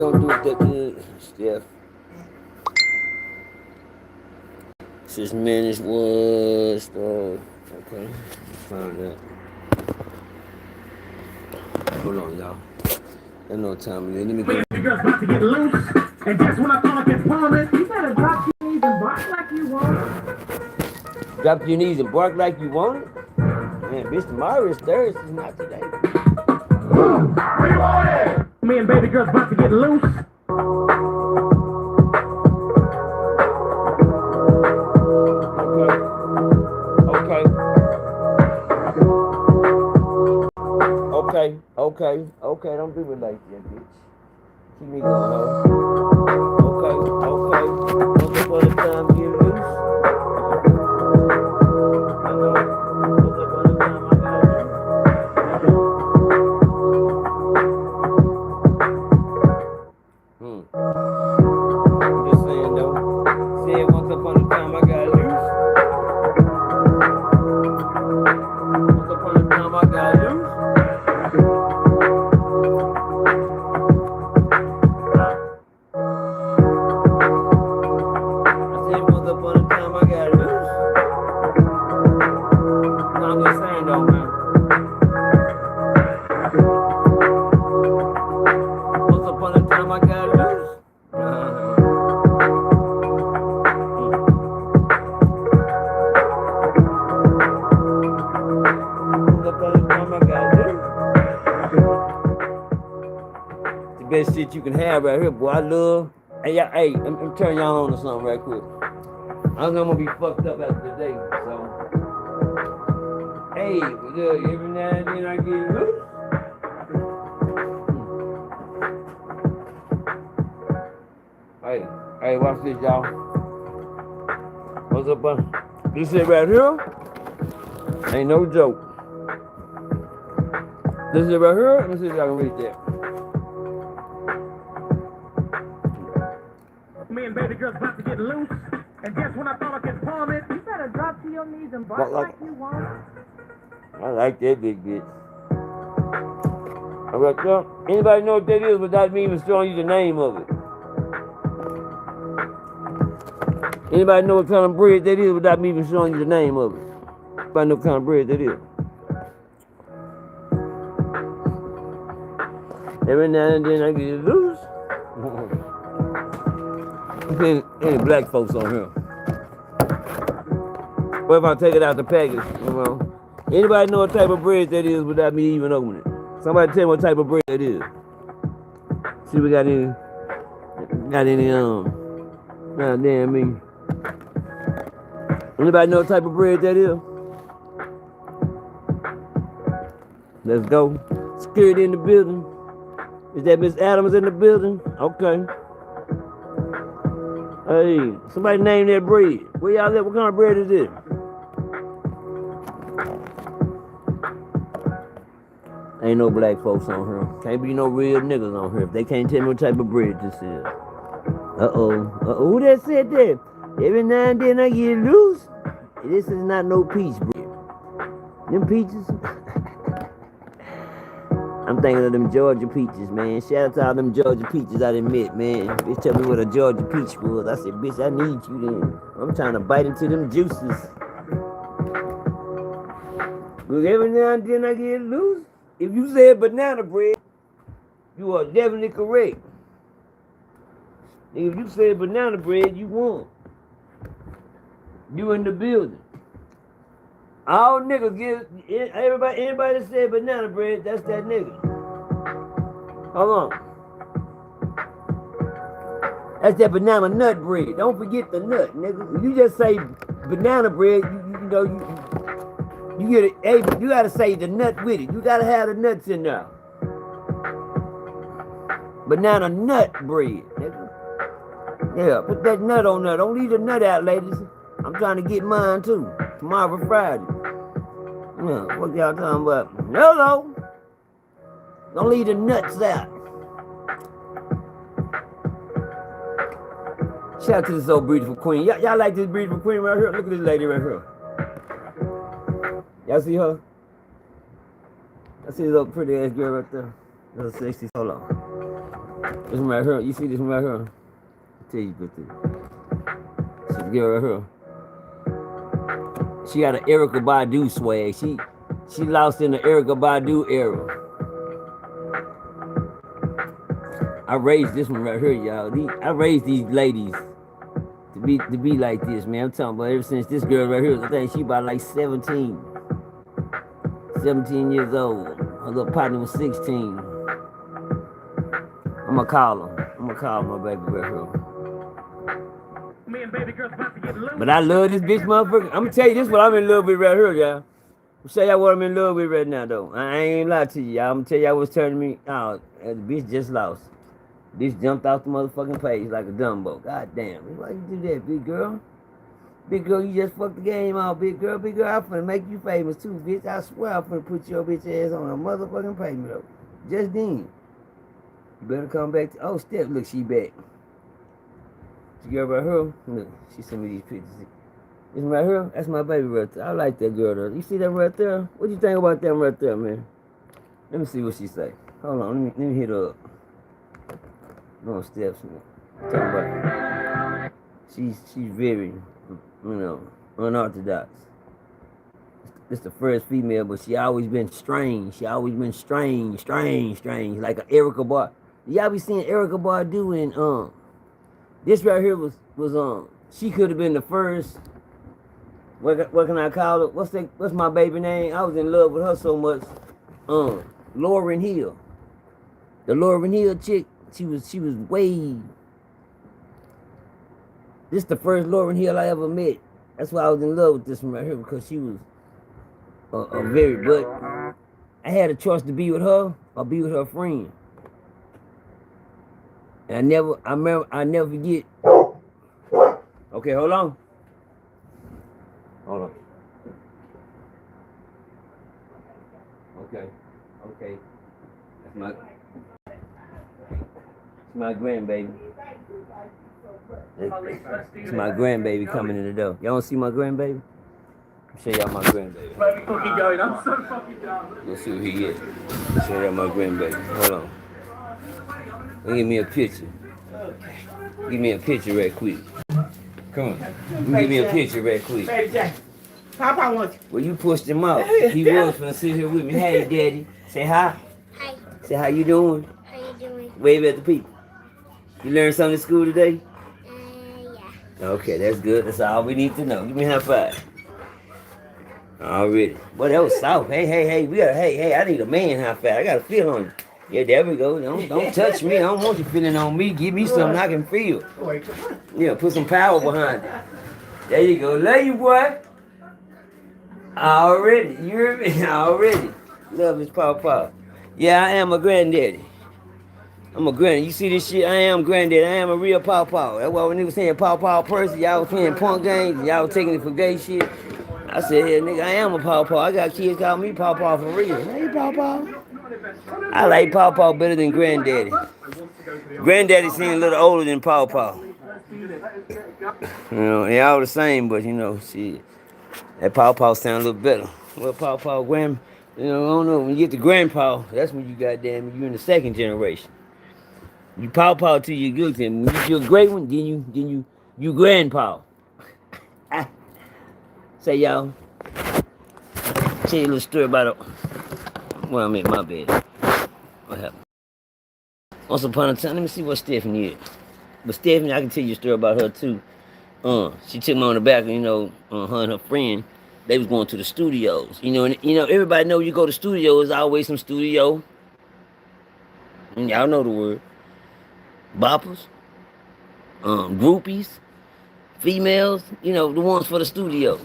Don't do it that good, Steph. 6 minutes was okay. Find that. Hold on, y'all. There's no time. Let me go. Your girl's about to get loose, and just when I thought I could palm it, you better drop your knees and bark like you want. Drop your knees and bark like you want it. Man, bitch, tomorrow is Thursday, not today. Me and baby girl's about to get loose. Okay, don't do it like that, bitch. Keep me going, huh? Okay. Once upon a time, get loose. I know. Once upon a time, I got loose. I'm just saying, though. Said once upon a time, I got loose. Once upon a time, I got loose. Best shit you can have right here, boy. I love. Hey, I'm turning y'all on to something right quick. I'm gonna be fucked up after the day, so. Hey, look, every now and then I get loose. Hey, watch this, y'all. What's up, bud? This shit right here ain't no joke. This shit right here, let me see if I can read that. Me and baby girl's about to get loose, and just when I thought I could palm it, you better drop to your knees and bark like you want. I like that big bitch. All right, so anybody know what that is without me even showing you the name of it? Anybody know what kind of bread that is without me even showing you the name of it? Anybody know what kind of bread that is? Every now and then I get loose. Any black folks on here? What if I take it out the package? You know? Anybody know what type of bread that is without me even opening it? Somebody tell me what type of bread that is. See, we got any, God damn me. Anybody know what type of bread that is? Let's go. Security in the building. Is that Miss Adams in the building? Okay. Hey, somebody name that bread. Where y'all at? What kind of bread is this? Ain't no black folks on here. Can't be no real niggas on here if they can't tell me what type of bread this is. Who that said that? Every now and then I get loose. This is not no peach bread. Them peaches. I'm thinking of them Georgia peaches, man. Shout out to all them Georgia peaches I done met, man. Bitch tell me what a Georgia peach was. I said, bitch, I need you then. I'm trying to bite into them juices. But every now and then I get loose. If you said banana bread, you are definitely correct. If you said banana bread, you won. You in the building. All niggas give anybody that said banana bread, that's that nigga. Hold on. That's that banana nut bread. Don't forget the nut, nigga. If you just say banana bread, you get it. Hey, you gotta say the nut with it. You gotta have the nuts in there. Banana nut bread, nigga. Yeah, put that nut on there. Don't leave the nut out, ladies. I'm trying to get mine too. Tomorrow Friday. Yeah, what y'all talking about? Hello. Don't leave the nuts out. Shout out to this old beautiful queen. Y'all like this beautiful queen right here? Look at this lady right here. Y'all see her? I see this little pretty ass girl right there. Little 60s. Hold on. This one right here. You see this one right here? I'll tell you about this. This girl right here. She got an Erykah Badu swag. She lost in the Erykah Badu era. I raised this one right here, y'all. I raised these ladies to be like this, man. I'm talking about ever since this girl right here. I think she about like 17 years old. Her little partner was 16. I'ma call her. I'ma call my baby right here. Me and baby girl's about to get loose. But I love this bitch, motherfucker. I'm gonna tell you this what I'm in love with right here, y'all. I'm tell y'all what I'm in love with right now, though. I ain't lie to you, y'all. I'm gonna tell y'all what's turning me out. The bitch just lost. Bitch jumped off the motherfucking page like a Dumbo. God damn. Why you do that, big girl? Big girl, you just fucked the game out, big girl. Big girl, I'm finna make you famous too, bitch. I swear I'm finna put your bitch ass on a motherfucking payment, though. Just then. You better come back to. Oh, Steph, look, she back. She girl right here. Look, she sent me these pictures. This one right here, that's my baby right there. I like that girl though. You see that right there? What you think about them right there, man? Let me see what she say. Hold on, let me hit her up. No steps, man. Talking about she's very, unorthodox. It's the first female, but she always been strange. She always been strange, like an Erykah Badu. Y'all be seeing Erykah Badu in this right here was she could have been the first. What can I call it? What's my baby name? I was in love with her so much. Lauryn Hill. The Lauryn Hill chick, she was way. This the first Lauryn Hill I ever met. That's why I was in love with this one right here, because she was a very, but I had a choice to be with her or be with her friend. And I never forget. Okay, hold on. Hold on. Okay. That's my grandbaby. It's my grandbaby coming in the door. Y'all wanna see my grandbaby? I'll show y'all my grandbaby. I'm so fucking dumb. Let's see who he is. Show y'all my grandbaby. Hold on. Give me a picture. Give me a picture right quick. Come on. Give me a picture right quick. Baby Jack, Papa wants you. Well, you pushed him out. He was finna sit here with me. Hey, Daddy. Say hi. Hi, Say how you doing. how you doing? Wave at the people. You learned something in school today? Yeah. Okay, that's good. That's all we need to know. Give me a high five. Already. Boy, that was soft. Hey. We got. Hey. I need a man high five. I got to feel on you. Yeah, there we go. Don't touch me. I don't want you feeling on me. Give me something I can feel. Yeah, put some power behind it. There you go. Love you, boy. Already. You hear me? Already. Love his papa. Yeah, I am a granddaddy. I'm a granddaddy. You see this shit? I am granddaddy. I am a real pawpaw. That's why when they was saying pawpaw Percy, y'all was playing punk games and y'all was taking it for gay shit. I said, hey, nigga, I am a pawpaw. I got kids call me pawpaw for real. Hey, pawpaw. I like pawpaw better than granddaddy. Granddaddy seemed a little older than pawpaw. They all the same, but shit. That pawpaw sound a little better. Well, pawpaw, I don't know. When you get to grandpa, that's when you goddamn, you in the second generation. You pawpaw till you good to him. When you feel a great one, then you grandpa. Say y'all. Tell you a little story about well, I mean, my bad. What happened? Once upon a time, let me see what Stephanie is. But Stephanie, I can tell you a story about her too. She took me on the back, her and her friend, they was going to the studios. Everybody know you go to studios, there's always some studio. And y'all know the word. Boppers, groupies, females, the ones for the studio.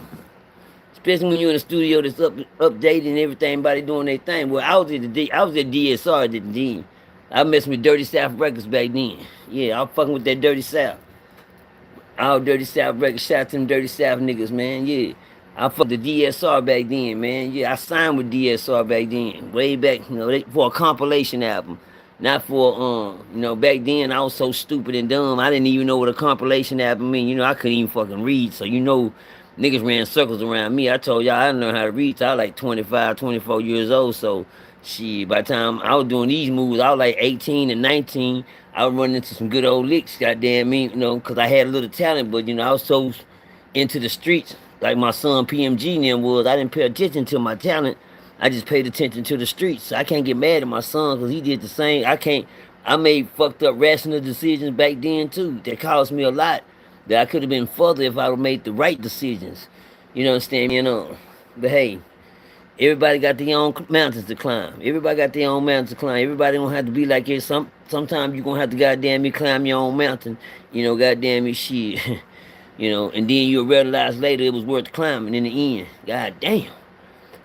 Especially when you're in a studio that's updated and everything, everybody doing their thing. Well, I was at DSR then. I messed with Dirty South Records back then. Yeah, I was fucking with that Dirty South. All Dirty South Records. Shout out to them Dirty South niggas, man. Yeah. I fucked the DSR back then, man. Yeah, I signed with DSR back then. Way back, for a compilation album. Not for, back then I was so stupid and dumb. I didn't even know what a compilation album mean. I couldn't even fucking read. So, niggas ran circles around me. I told y'all I didn't learn how to read till I was like 25, 24 years old. So, Shit, by the time I was doing these moves, I was like 18 and 19. I was running into some good old licks, goddamn me, you know, because I had a little talent, but, you know, I was so into the streets, like my son PMG and them was. I didn't pay attention to my talent. I just paid attention to the streets. So I can't get mad at my son because he did the same. I made fucked up rational decisions back then, too. That cost me a lot. That I could have been further if I would have made the right decisions. You know, understand me? You know, but hey. Everybody got their own mountains to climb. Everybody got their own mountains to climb. Everybody don't have to be like it. Sometimes you gonna have to goddamn me climb your own mountain. You know, goddamn me shit. You know, and then you'll realize later it was worth climbing in the end. God damn.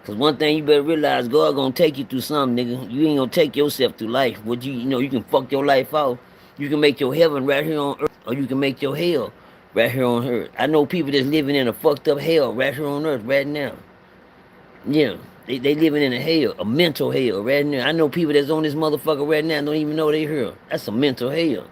Cause one thing you better realize, God gonna take you through something, nigga. You ain't gonna take yourself through life. What you know, you can fuck your life out. You can make your heaven right here on earth, or you can make your hell right here on earth. I know people that's living in a fucked up hell right here on earth right now. Yeah, they living in a hell, a mental hell right now. I know people that's on this motherfucker right now don't even know they here. That's a mental hell.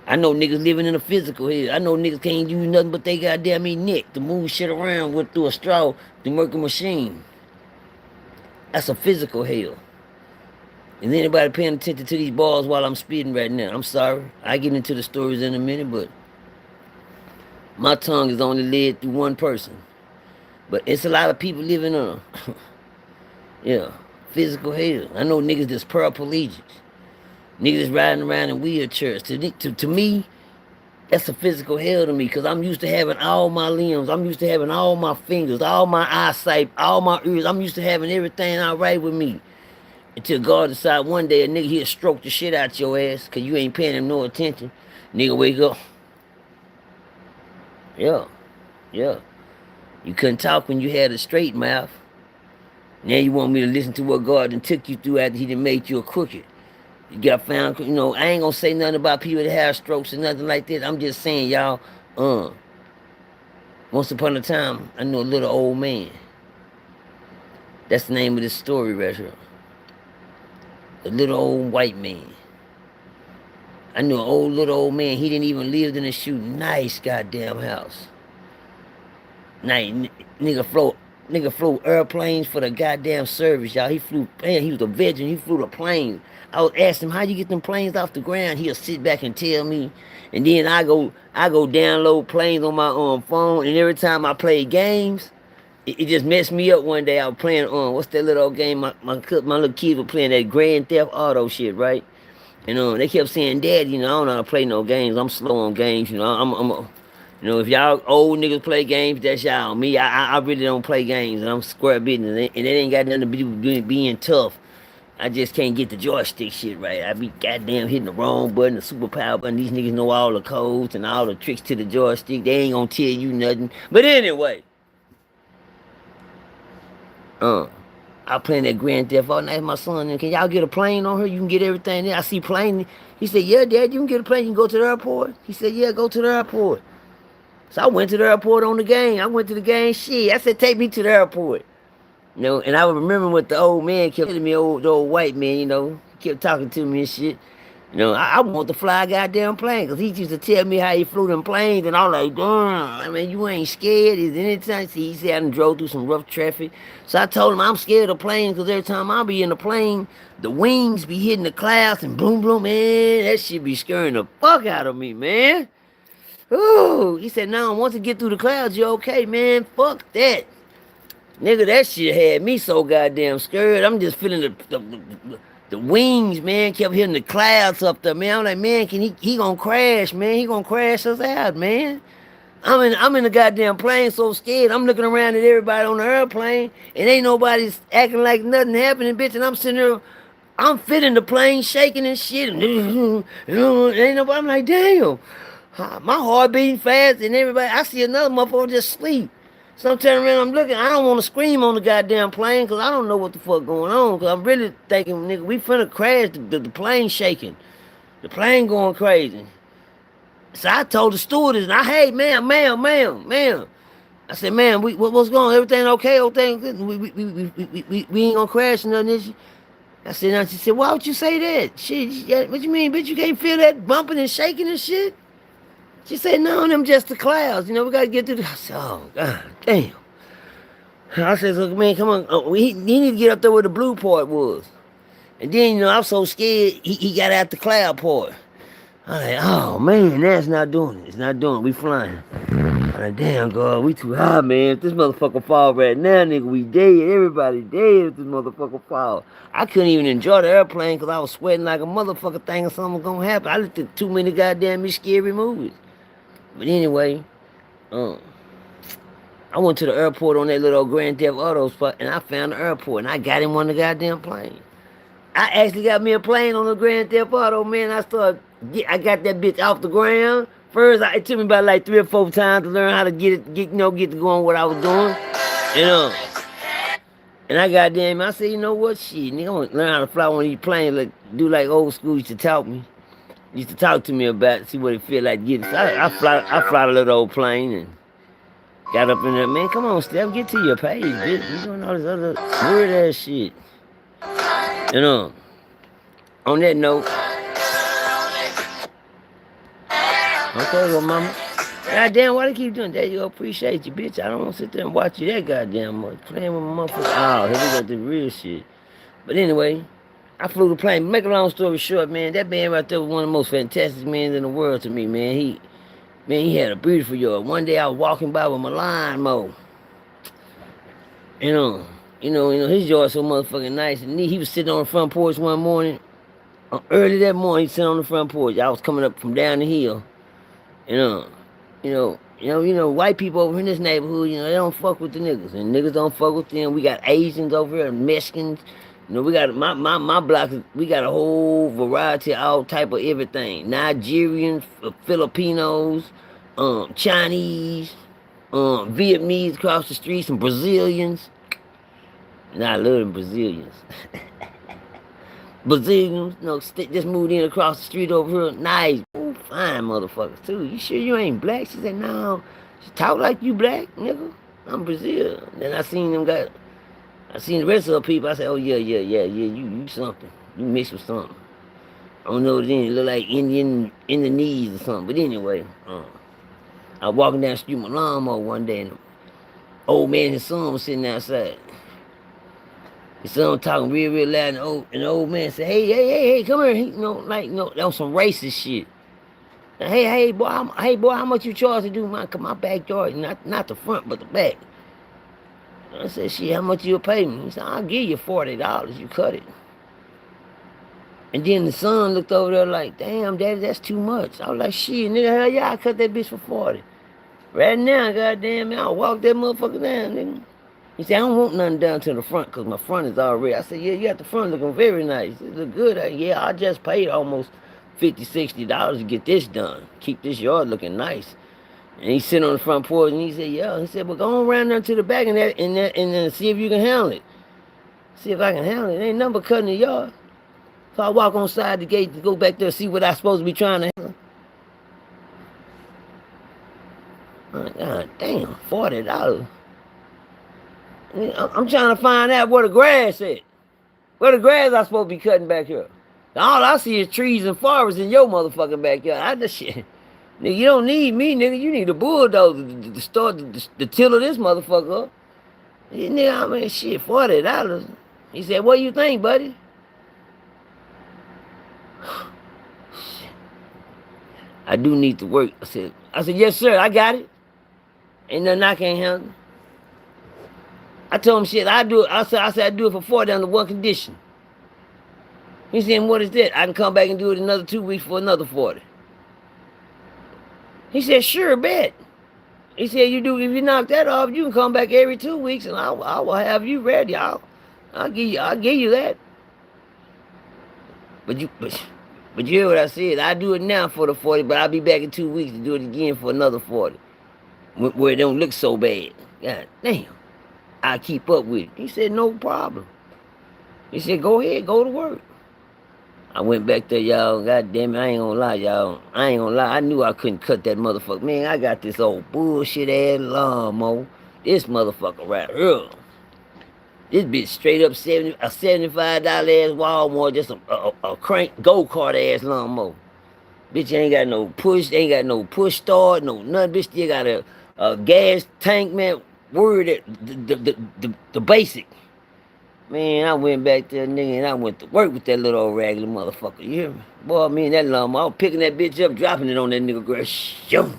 I know niggas living in a physical hell. I know niggas can't do nothing but they goddamn me neck to move shit around with through a straw to work a machine. That's a physical hell. Is anybody paying attention to these balls while I'm spitting right now? I'm sorry. I get into the stories in a minute, but my tongue is only led through one person. But it's a lot of people living on yeah, physical hell. I know niggas that's paraplegics. Niggas that's riding around in wheelchairs. To me, that's a physical hell to me because I'm used to having all my limbs. I'm used to having all my fingers, all my eyesight, all my ears. I'm used to having everything all right with me. Until God decide one day a nigga he'll stroke the shit out your ass because you ain't paying him no attention. Nigga wake up. Yeah, yeah. You couldn't talk when you had a straight mouth. Now you want me to listen to what God done took you through after he done made you a crooked. You got found, you know, I ain't gonna say nothing about people that have strokes or nothing like that. I'm just saying, y'all, once upon a time, I knew a little old man. That's the name of this story right here. A little old white man. I knew an little old man. He didn't even live in a nice goddamn house. Nice, nigga flew airplanes for the goddamn service, y'all. He flew, man, he was a veteran. He flew the planes. I was asking him, how you get them planes off the ground? He'll sit back and tell me. And then I go download planes on my phone. And every time I play games, it just messed me up one day. I was playing, what's that little old game? My little kids were playing that Grand Theft Auto shit, right? And they kept saying, Dad, you know, I don't know how to play no games. I'm slow on games, you know. You know, if y'all old niggas play games, that's y'all. Me, I really don't play games, and I'm square business. And it ain't got nothing to do with being tough. I just can't get the joystick shit right. I be goddamn hitting the wrong button, the superpower button. These niggas know all the codes and all the tricks to the joystick. They ain't gonna tell you nothing. But anyway, I playing that Grand Theft Auto. Now my son, can y'all get a plane on her? You can get everything there. I see plane. He said, yeah, Dad, you can get a plane. You can go to the airport. He said, yeah, go to the airport. So I went to the airport on the game. I went to the game. Shit, I said, take me to the airport. You know, and I would remember what the old man kept telling me, the old white man, you know, he kept talking to me and shit. You know, I want to fly a goddamn plane because he used to tell me how he flew them planes, and I was like, damn, I mean, you ain't scared. Is anytime? See, he said I done drove through some rough traffic. So I told him I'm scared of planes because every time I be in the plane, the wings be hitting the clouds and boom, boom, man, that shit be scaring the fuck out of me, man. Ooh, he said, no, once you get through the clouds, you're okay, man. Fuck that. Nigga, that shit had me so goddamn scared. I'm just feeling the wings, man. Kept hitting the clouds up there, man. I'm like, man, he gonna crash, man. He gonna crash us out, man. I'm in the goddamn plane so scared. I'm looking around at everybody on the airplane, and ain't nobody's acting like nothing happening, bitch. And I'm sitting there, I'm feeling the plane shaking and shit. And ain't nobody, I'm like, damn. My heart beating fast, and everybody, I see another motherfucker just sleep. So I'm turning around, I'm looking, I don't want to scream on the goddamn plane, because I don't know what the fuck going on, because I'm really thinking, nigga, we finna crash, the plane shaking. The plane going crazy. So I told the stewardess, hey, ma'am. I said, ma'am, what's going on? Everything okay? We ain't gonna crash or nothing, is you? I said, no. She said, why would you say that? Shit, what you mean, bitch, you can't feel that bumping and shaking and shit? She said, no, them just the clouds. You know, we got to get through the... I said, oh, God damn. I said, look, man, come on. He need to get up there where the blue part was. And then, you know, I'm so scared, he got out the cloud part. I'm like, oh, man, that's not doing it. It's not doing it. We flying. I'm like, damn, God, we too high, man. If this motherfucker fall right now, nigga, we dead. Everybody dead if this motherfucker fall. I couldn't even enjoy the airplane because I was sweating like a motherfucker thinking something was going to happen. I looked at too many goddamn scary movies. But anyway, um, I went to the airport on that little Grand Theft Auto spot, and I found the airport, and I got in one of the goddamn planes. I actually got me a plane on the Grand Theft Auto, man. I got that bitch off the ground. First, it took me about like 3 or 4 times to learn how to get to go on what I was doing. And I goddamn, I said, you know what, shit, nigga, I want to learn how to fly one of these planes, like do like old school used to talk to me about, see what it feel like getting. So I fly the little old plane and got up in there, man. Come on, Steph, get to your page, bitch. You doing all this other weird ass shit. On that note, okay, well, mama. Goddamn, why they keep doing that? You appreciate you, bitch. I don't want to sit there and watch you that goddamn much. Playing with my motherfucker. Oh, here we got the real shit. But anyway, I flew the plane. Make a long story short, man, that man right there was one of the most fantastic men in the world to me, man. He had a beautiful yard. One day I was walking by with my lawnmower. His yard so motherfucking nice and neat. He was sitting on the front porch one morning. Early that morning, he sitting on the front porch. I was coming up from down the hill. White people over in this neighborhood, they don't fuck with the niggas, and niggas don't fuck with them. We got Asians over here and Mexicans. We got my block. We got a whole variety of all type of everything. Nigerians, Filipinos, Chinese, Vietnamese across the street, some Brazilians. And I love them Brazilians. Brazilians, just moved in across the street over here. Nice, fine motherfuckers too. You sure you ain't black? She said, no. She talk like you black, nigga. I'm Brazil. Then I seen the rest of the people. I said, oh yeah, you something. You mixed with something. I don't know what it is. It look like Indonesian or something. But anyway, I was walking down the street with my lawnmower one day, and the old man and his son was sitting outside. His son talking real loud, and the old man said, hey, come here. That was some racist shit. Now, hey, boy, how much you charge to do my backyard? Not the front, but the back. I said, shit, how much you'll pay me? He said, I'll give you $40. You cut it. And then the son looked over there like, damn, daddy, that's too much. I was like, shit, nigga, hell yeah, I cut that bitch for 40. Right now, goddamn, man, I'll walk that motherfucker down, nigga. He said, I don't want nothing down to the front because my front is already. I said, yeah, you got the front looking very nice. It look good. Yeah, I just paid almost $50, $60 to get this done. Keep this yard looking nice. And he sitting on the front porch and he said, yeah. He said, well, go on around there to the back and then see if you can handle it. See if I can handle it. Ain't nothing but cutting the yard. So I walk on side the gate to go back there and see what I supposed to be trying to handle. God damn, $40. I'm trying to find out where the grass at. Where the grass I supposed to be cutting back here. All I see is trees and forests in your motherfucking backyard. I just shit. Nigga, you don't need me, nigga. You need a bulldozer to start the tiller this motherfucker up. Nigga, I mean, shit, $40. He said, what do you think, buddy? I do need to work. I said, yes, sir, I got it. Ain't nothing I can't handle. I told him, shit, I do it. I said I do it for 40 under one condition. He said, what is that? I can come back and do it another 2 weeks for another 40. He said, sure, bet. He said, if you knock that off, you can come back every 2 weeks and I will have you ready. I'll give you that. But you hear what I said? I do it now for the 40, but I'll be back in 2 weeks to do it again for another 40. Where it don't look so bad. God damn. I keep up with it. He said, no problem. He said, go ahead, go to work. I went back there, y'all. God damn it, I ain't gonna lie, y'all. I knew I couldn't cut that motherfucker. Man, I got this old bullshit ass lawnmower. This motherfucker right here. This bitch straight up a $75 ass Walmart, just a crank go-kart ass lawnmower. Bitch ain't got no push start, no nothing. Bitch still got a gas tank, man. word at the basic. Man, I went back there, nigga, and I went to work with that little old raggedy motherfucker. You hear me? Boy, me and that lawnmower, I was picking that bitch up, dropping it on that nigga grass. Shoom.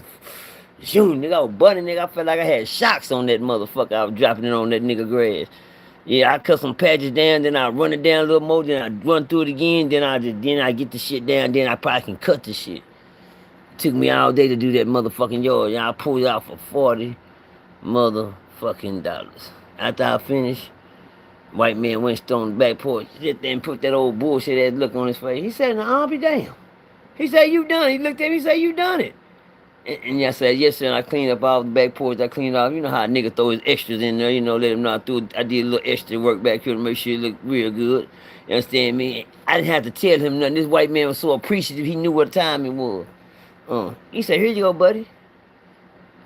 Shoom, nigga, I was bunting, nigga. I felt like I had shocks on that motherfucker. I was dropping it on that nigga grass. Yeah, I cut some patches down, then I run it down a little more, then I run through it again, then I get the shit down, then I probably can cut the shit. It took me all day to do that motherfucking yard. Yeah, I pulled it out for 40 motherfucking dollars. After I finished, white man went stood on the back porch, sit there and put that old bullshit ass look on his face. He said, "Nah, I'll be damn." He said, "You done it." He looked at me, he said, "You done it." And I said, "Yes, sir." And I cleaned up all the back porch. I cleaned off. You know how a nigga throw his extras in there. You know, let him know I did a little extra work back here to make sure it looked real good. You understand me? I didn't have to tell him nothing. This white man was so appreciative. He knew what time it was. He said, "Here you go, buddy."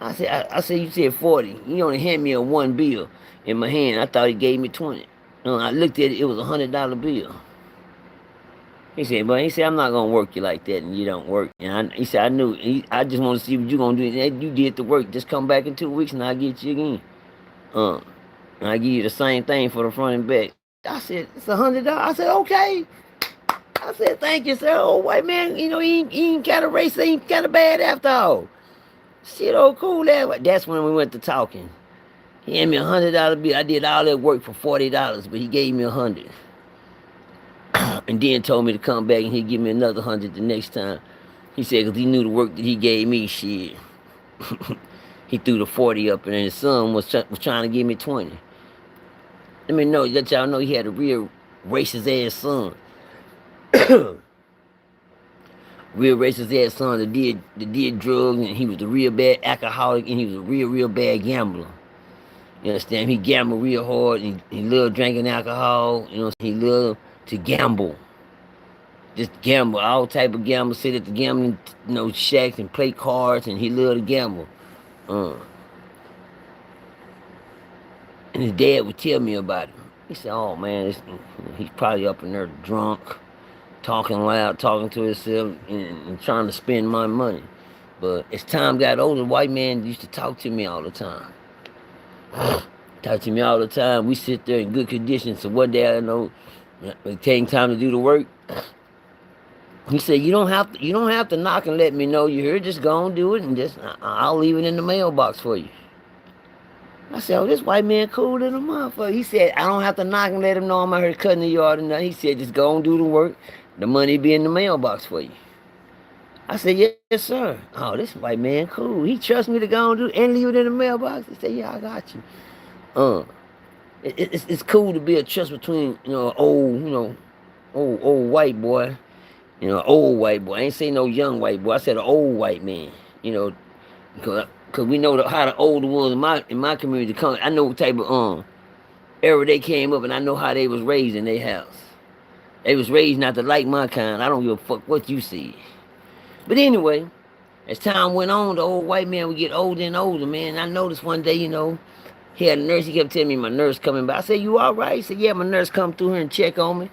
I said, "You said 40. He only handed me a one bill in my hand. I thought he gave me 20. I looked at it. It was $100 bill. He said, "But he said, I'm not gonna work you like that, and you don't work." And he said, "I knew. I just want to see what you gonna do. You did the work. Just come back in 2 weeks, and I'll get you again. And I give you the same thing for the front and back." I said, "It's $100." I said, "Okay." I said, "Thank you, sir." Old white man, you know, he ain't kind of racist. He ain't kind of bad after all. Shit, oh cool. That's when we went to talking. He handed me $100 bill. I did all that work for $40, but he gave me 100. And then told me to come back and he'd give me another 100 the next time. He said, because he knew the work that he gave me, shit. He threw the 40 up, and his son was trying to give me 20. Let me know, let y'all know he had a real racist ass son. Real racist ass son that did drugs, and he was a real bad alcoholic, and he was a real bad gambler. You understand? He gambled real hard, and he loved drinking alcohol. You know, he loved to gamble. Just gamble, all type of gamble. Sit at the gambling, shacks and play cards, and he loved to gamble. And his dad would tell me about him. He said, "Oh man, he's probably up in there drunk, talking loud, talking to himself, and trying to spend my money." But as time got older, the white man used to talk to me all the time. Talk to me all the time. We sit there in good condition. So one day, it came time to do the work. He said, you don't have to knock and let me know you're here. Just go and do it, and I'll leave it in the mailbox for you." I said, "Oh, this white man cool than a motherfucker." He said, "I don't have to knock and let him know I'm out here cutting the yard and nothing." He said, "Just go and do the work. The money be in the mailbox for you." I said, "Yes, sir." Oh, this white man cool. He trusts me to go and do it and leave it in the mailbox. He said, "Yeah, I got you." It's cool to be a trust between, old white boy. Old white boy. I ain't say no young white boy. I said an old white man. Because we know how the older ones in my community come. I know what type of era they came up, and I know how they was raised in their house. They was raised not to like my kind. I don't give a fuck what you see. But anyway, as time went on, the old white man would get older and older, man. I noticed one day, he had a nurse. He kept telling me my nurse coming by. I said, "You all right?" He said, "Yeah, my nurse come through here and check on me.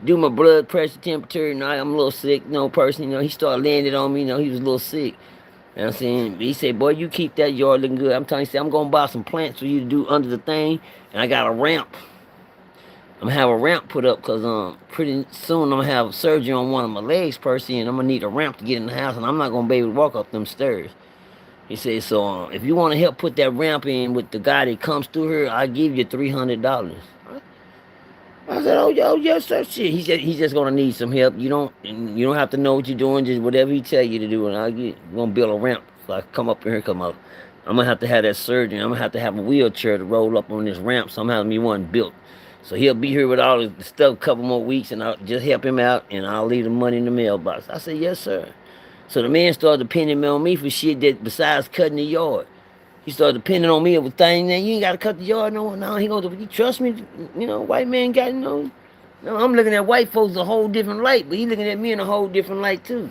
Do my blood pressure, temperature, I'm a little sick, person." He started laying it on me, he was a little sick. You know what I'm saying? He said, "Boy, you keep that yard looking good." I'm telling you, I'm going to buy some plants for you to do under the thing, and I got a ramp. I'm going to have a ramp put up, because pretty soon I'm going to have surgery on one of my legs, Percy, and I'm going to need a ramp to get in the house, and I'm not going to be able to walk up them stairs. He said, "So if you want to help put that ramp in with the guy that comes through here, I'll give you $300. I said, "Oh, yes, sir." Shit. He said he's just gonna need some help. You don't have to know what you're doing. Just whatever he tell you to do, and I'm gonna build a ramp so I can come up in here. I'm gonna have to have that surgery. I'm gonna have to have a wheelchair to roll up on this ramp. So I'm having me one built. So he'll be here with all the stuff a couple more weeks, and I'll just help him out, and I'll leave the money in the mailbox." I said, "Yes, sir." So the man started depending on me for shit that besides cutting the yard. He started depending on me with things that you ain't got to cut the yard. No, he goes, "You trust me?" White man got, No, I'm looking at white folks a whole different light, but he looking at me in a whole different light too.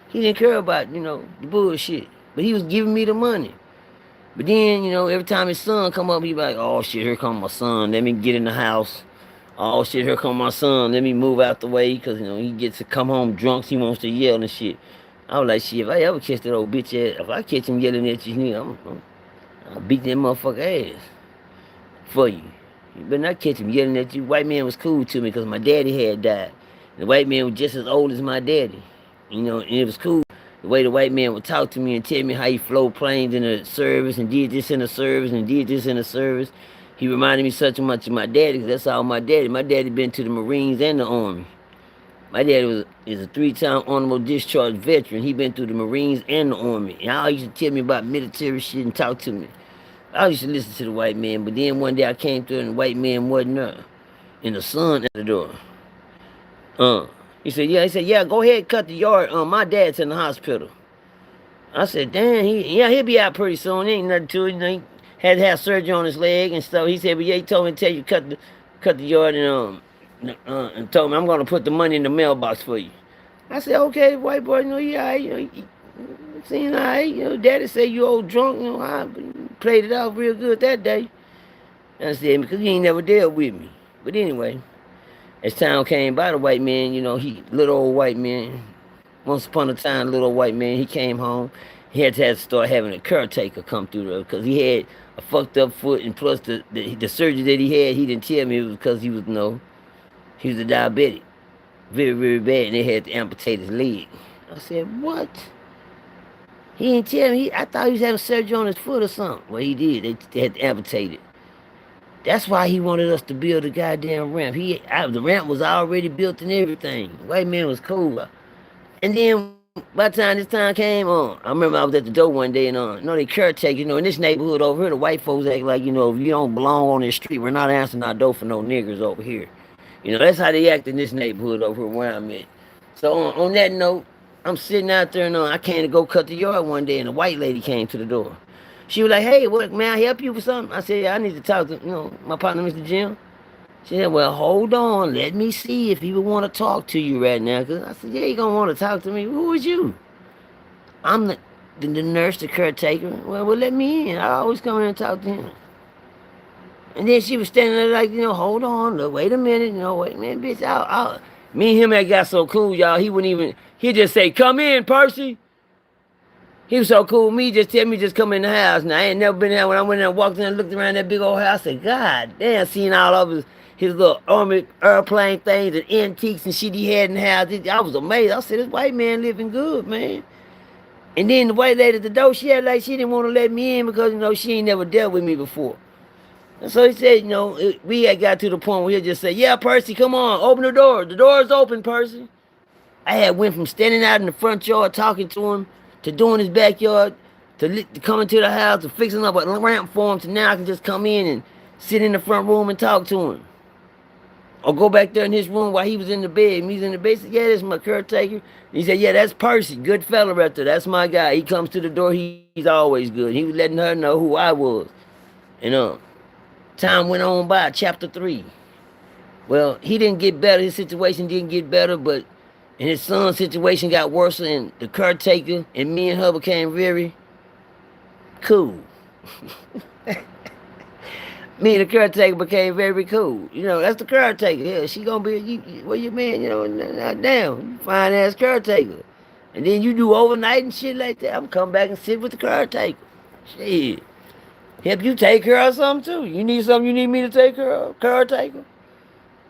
He didn't care about, the bullshit. But he was giving me the money. But then, every time his son come up, he be like, "Oh shit, here come my son. Let me get in the house. Oh shit, here come my son. Let me move out the way." Because, he gets to come home drunk. He wants to yell and shit. I was like, shit, if I ever catch that old bitch ass, if I catch him yelling at you, I'll beat that motherfucker ass. for you. You better not catch him yelling at you. White man was cool to me because my daddy had died. The white man was just as old as my daddy. You know, and it was cool the way the white man would talk to me and tell me how he flew planes in the service and did this in the service and did this in the service. He reminded me such much of my daddy because that's all my daddy. My daddy been to the Marines and the Army. My daddy is a 3-time honorable discharge veteran. He been through the Marines and the Army. And all used to tell me about military shit and talk to me. I used to listen to the white man, but then one day I came through and the white man wasn't there. And the son at the door. He said, yeah, go ahead and cut the yard. My dad's in the hospital. I said, damn, he'll be out pretty soon. Ain't nothing to it. You know, he had to have surgery on his leg and stuff. He said, but yeah, he told me to tell you cut the yard and told me I'm gonna put the money in the mailbox for you. I said, okay, white boy, you know, yeah, you know, seeing all right, you know, daddy said you old drunk, you know, I played it out real good that day. I said, because he ain't never dealt with me. But anyway, as time came by, the white man, you know, little old white man, once upon a time, little old white man, he came home. He had to start having a caretaker come through there because he had a fucked up foot, and plus the surgery that he had, he didn't tell me it was because he was he was a diabetic, very, very bad, and they had to amputate his leg. I said, what? He didn't tell me. I thought he was having surgery on his foot or something. Well, he did. They had to amputate it. That's why he wanted us to build a goddamn ramp. The ramp was already built and everything. The white man was cool. And then by the time this time came on, I remember I was at the door one day and they caretaker, you know, in this neighborhood over here, the white folks act like, you know, if you don't belong on this street, we're not answering our door for no niggers over here. You know, that's how they act in this neighborhood over here where I'm at. So on that note, I'm sitting out there and I came to go cut the yard one day and a white lady came to the door. She was like, hey, what, may I help you with something? I said, yeah, I need to talk to, you know, my partner, Mr. Jim. She said, well, hold on. Let me see if he would want to talk to you right now. Cause I said, yeah, he going to want to talk to me. Who is you? I'm the nurse, the caretaker. Well, let me in. I always come in and talk to him. And then she was standing there like, you know, hold on. Look, wait a minute. You know, wait a minute, bitch. Me and him had got so cool, y'all. He'd just say, come in, Percy. He was so cool with me, just tell me just come in the house. Now, I ain't never been there. When I went in and walked in and looked around that big old house, I said, God damn, seeing all of his little army airplane things and antiques and shit he had in the house. I was amazed. I said, this white man living good, man. And then the white lady at the door, she had like she didn't want to let me in because, you know, she ain't never dealt with me before. And so he said, you know, we had got to the point where he'll just say, yeah, Percy, come on, open the door. The door's open, Percy. I had went from standing out in the front yard talking to him to doing his backyard, to coming to the house, to fixing up a ramp for him, to now I can just come in and sit in the front room and talk to him. Or go back there in his room while he was in the bed. He's in the bed. He said, yeah, this is my caretaker. He said, yeah, that's Percy. Good fella right there. That's my guy. He comes to the door. He's always good. He was letting her know who I was. And time went on by, chapter 3. Well, he didn't get better. His situation didn't get better, but and his son's situation got worse, and the caretaker and me and her became very cool. Me and the caretaker became very cool. You know, that's the caretaker. Yeah, she gonna be, well, you man, you know, damn, fine ass caretaker. And then you do overnight and shit like that. I'm come back and sit with the caretaker. Shit. Help you take care of something too. You need something you need me to take care of, caretaker?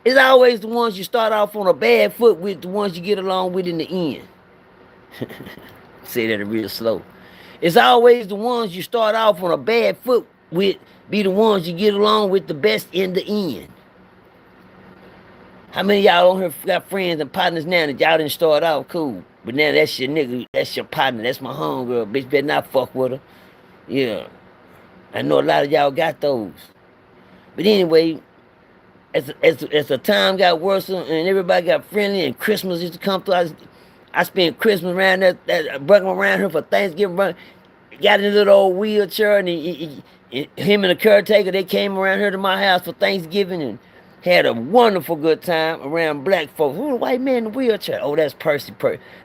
It's always the ones you start off on a bad foot with, the ones you get along with in the end. Say that real slow. It's always the ones you start off on a bad foot with, be the ones you get along with the best in the end. How many of y'all on here got friends and partners now that y'all didn't start out cool, but now that's your nigga, that's your partner, that's my homegirl, bitch, better not fuck with her. Yeah. I know a lot of y'all got those. But anyway, as the time got worse and everybody got friendly and Christmas used to come through, I spent Christmas around that bucking around her for Thanksgiving. Got in a little old wheelchair and him and the caretaker, they came around here to my house for Thanksgiving and had a wonderful good time around black folks. Who the white man in the wheelchair? Oh, that's Percy.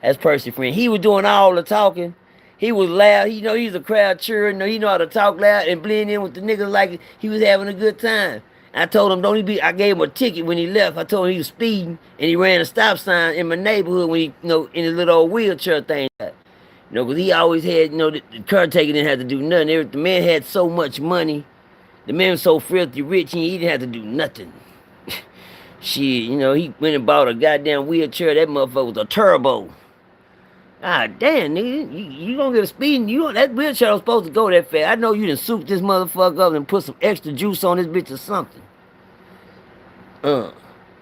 That's Percy friend. He was doing all the talking. He was loud. You know, he's a crowd cheerer. You know, he know how to talk loud and blend in with the niggas like he was having a good time. I told him, I gave him a ticket when he left. I told him he was speeding and he ran a stop sign in my neighborhood when he, you know, in his little old wheelchair thing. You know, because he always had, you know, the caretaker didn't have to do nothing. The man had so much money The man was so filthy rich, he didn't have to do nothing. Shit, you know, he went and bought a goddamn wheelchair. That motherfucker was a turbo. Ah, damn, nigga, you gonna get a speeding? That wheelchair was supposed to go that fast. I know you done souped this motherfucker up and put some extra juice on this bitch or something.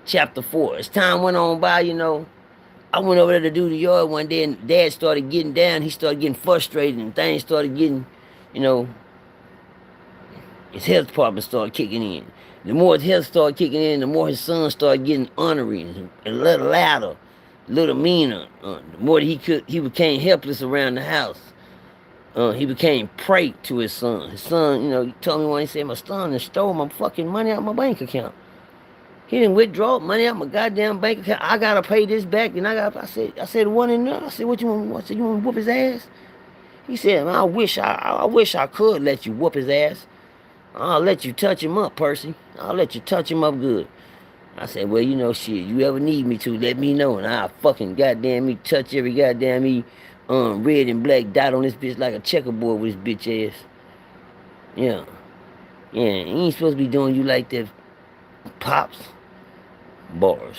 Chapter 4. As time went on by, you know, I went over there to do the yard one day, and Dad started getting down. He started getting frustrated, and things started getting, you know, his health department started kicking in. The more his health started kicking in, the more his son started getting ornery and a little louder, a little meaner. The more he became helpless around the house. He became prey to his son. His son, you know, he told me one, he said, my son has stole my fucking money out of my bank account. He didn't withdraw money out my goddamn bank account. I gotta pay this back, and I said one in there. I said, what you want? I said, you want to whoop his ass? He said, man, I wish I could let you whoop his ass. I'll let you touch him up, Percy. I'll let you touch him up good. I said, well, you know, shit, you ever need me to, let me know, and I'll fucking goddamn me touch every goddamn me red and black dot on this bitch like a checkerboard with his bitch ass. Yeah. Yeah, he ain't supposed to be doing you like that, Pops. Bars.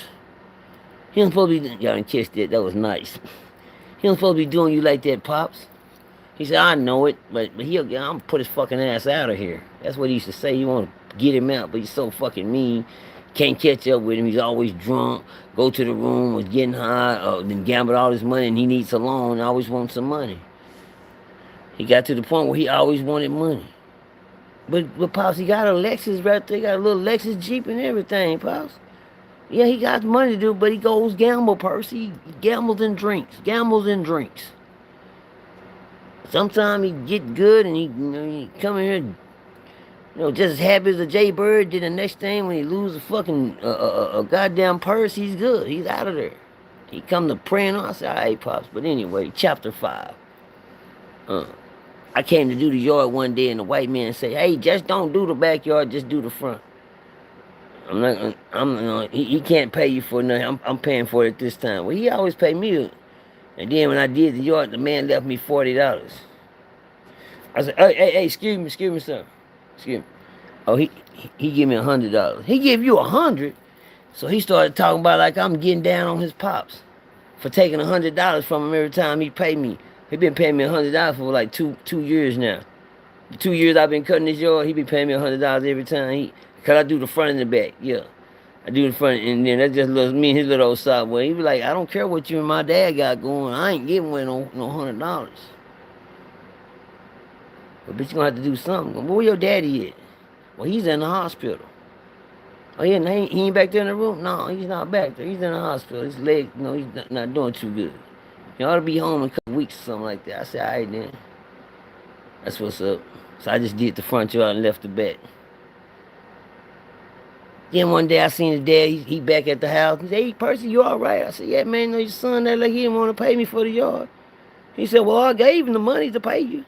He ain't supposed to be, y'all didn't catch that, that was nice. He ain't supposed to be doing you like that, Pops. He said, I know it, but I'm gonna put his fucking ass out of here. That's what he used to say. You want to get him out, but he's so fucking mean. Can't catch up with him. He's always drunk. Go to the room, was getting high, then gambled all his money, and he needs a loan and always wants some money. He got to the point where he always wanted money. But Pops, he got a Lexus right there. He got a little Lexus Jeep and everything, Pops. Yeah, he got money to do, but he goes gamble, Percy. He gambles and drinks. Sometimes he get good and he come in here, you know, just as happy as a jaybird. Then the next thing, when he loses a fucking a goddamn purse, he's good. He's out of there. He come to praying on. I said, all right, Pops. But anyway, chapter 5. I came to do the yard one day, and the white man said, hey, just don't do the backyard, just do the front. He can't pay you for nothing. I'm paying for it this time. Well, he always pay me. And then when I did the yard, the man left me $40. I said, hey, excuse me, sir. Excuse me. Oh, he gave me $100. He gave you $100? So he started talking about like I'm getting down on his pops for taking $100 from him every time he paid me. He been paying me $100 for like two years now. The 2 years I've been cutting this yard, he been paying me $100 every time. Cause I do the front and the back, yeah. I do the front, and then that's just me and his little old side boy. He be like, I don't care what you and my dad got going. I ain't giving away no $100. But bitch, you gonna have to do something. Where your daddy at? Well, he's in the hospital. Oh yeah, he ain't back there in the room? No, he's not back there. He's in the hospital. His leg, he's not doing too good. He ought to be home in a couple weeks or something like that. I said, all right then. That's what's up. So I just did the front yard and left the back. Then one day I seen his dad, he back at the house. He said, hey, Percy, you all right? I said, yeah, man, your son that like he didn't want to pay me for the yard. He said, well, I gave him the money to pay you.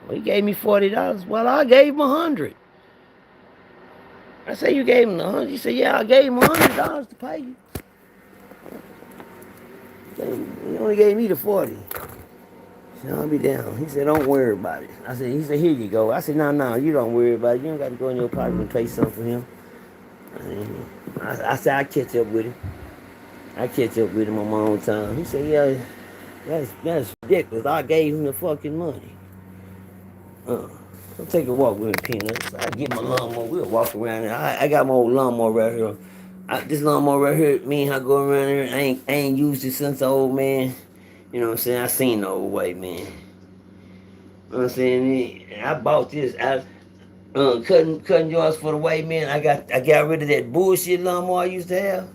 Well, he gave me $40. Well, I gave him $100. I said, you gave him the $100? He said, yeah, I gave him $100 to pay you. He only gave me the $40. I said, I'll be down. He said, don't worry about it. He said, here you go. I said, no, you don't worry about it. You don't got to go in your pocket and pay something for him. I said, I catch up with him. On my own time. He said, yeah, that's ridiculous. I gave him the fucking money. I'll take a walk with him, Peanuts. I get my lawnmower. We'll walk around there. I got my old lawnmower right here. This lawnmower right here, me and her go around here. I ain't used it since the old man. You know what I'm saying? I seen the old white man. You know what I'm saying? I bought this. Cutting yards for the white man. I got rid of that bullshit lawnmower I used to have,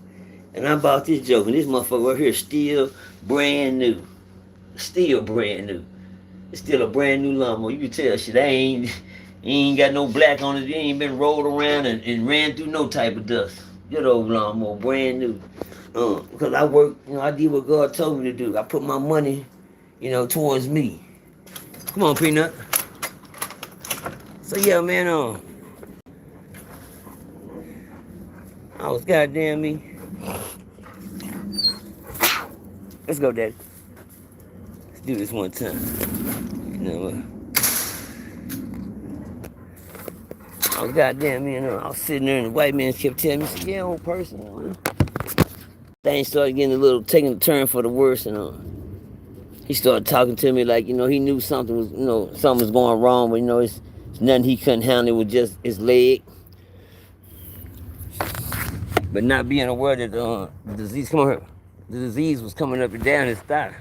and I bought this joke. And this motherfucker right here is still brand new. It's still a brand new lawnmower. You can tell shit. He ain't got no black on it. It ain't been rolled around and ran through no type of dust. Good old lawnmower, brand new. Because I work, I did what God told me to do. I put my money, towards me. Come on, Peanut. So yeah, man, I was goddamn me. Let's go, Daddy. Let's do this one time. I I was goddamn, I was sitting there and the white man kept telling me, yeah, old person. Things started getting taking a turn for the worse, he started talking to me like, he knew something was going wrong, but it's nothing he couldn't handle with just his leg. But not being aware that the disease was coming up and down his thigh.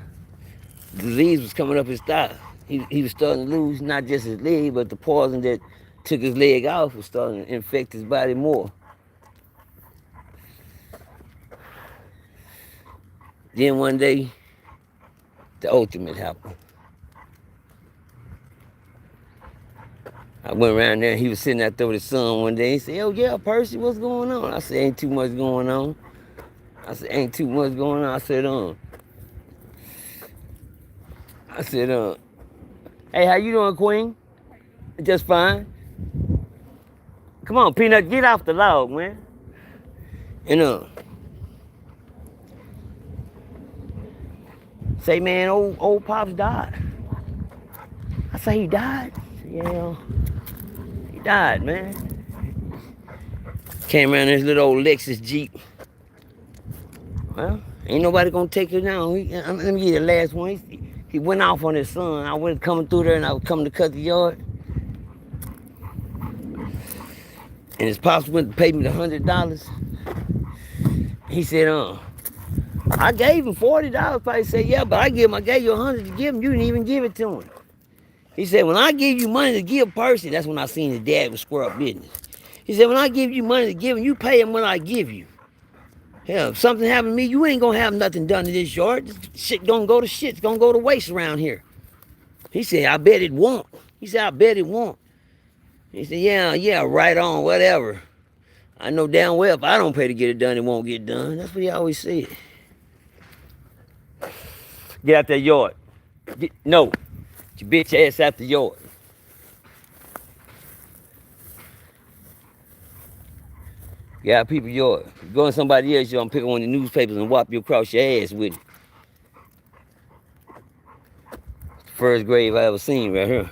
The disease was coming up his thigh. He was starting to lose not just his leg, but the poison that took his leg off was starting to infect his body more. Then one day, the ultimate happened. I went around there, he was sitting out there with his son one day. He said, oh yeah, Percy, what's going on? I said, ain't too much going on. I said, hey, how you doing, Queen? Just fine. Come on, Peanut, get off the log, man. And say, man, old Pops died. I say, he died? Yeah, he died, man. Came around this little old Lexus Jeep. Well, ain't nobody gonna take it down. Let me get the last one. He went off on his son. I went coming through there and I was coming to cut the yard. And his pops went to pay me the $100. He said, I gave him $40. Probably said, yeah, but I gave you $100 to give him. You didn't even give it to him. He said, when I give you money to give Percy, that's when I seen his dad was square up business. He said, when I give you money to give him, you pay him when I give you. Hell, if something happened to me, you ain't gonna have nothing done to this yard. This shit gonna go to shit. It's gonna go to waste around here. He said, I bet it won't. He said, I bet it won't. He said, yeah, right on, whatever. I know damn well if I don't pay to get it done, it won't get done. That's what he always said. Get out that yard. No. Get your bitch ass out the yard. Get out people's yard. If you go in somebody else's yard and pick up one of the newspapers and whop you across your ass with it. It's the first grave I ever seen right here.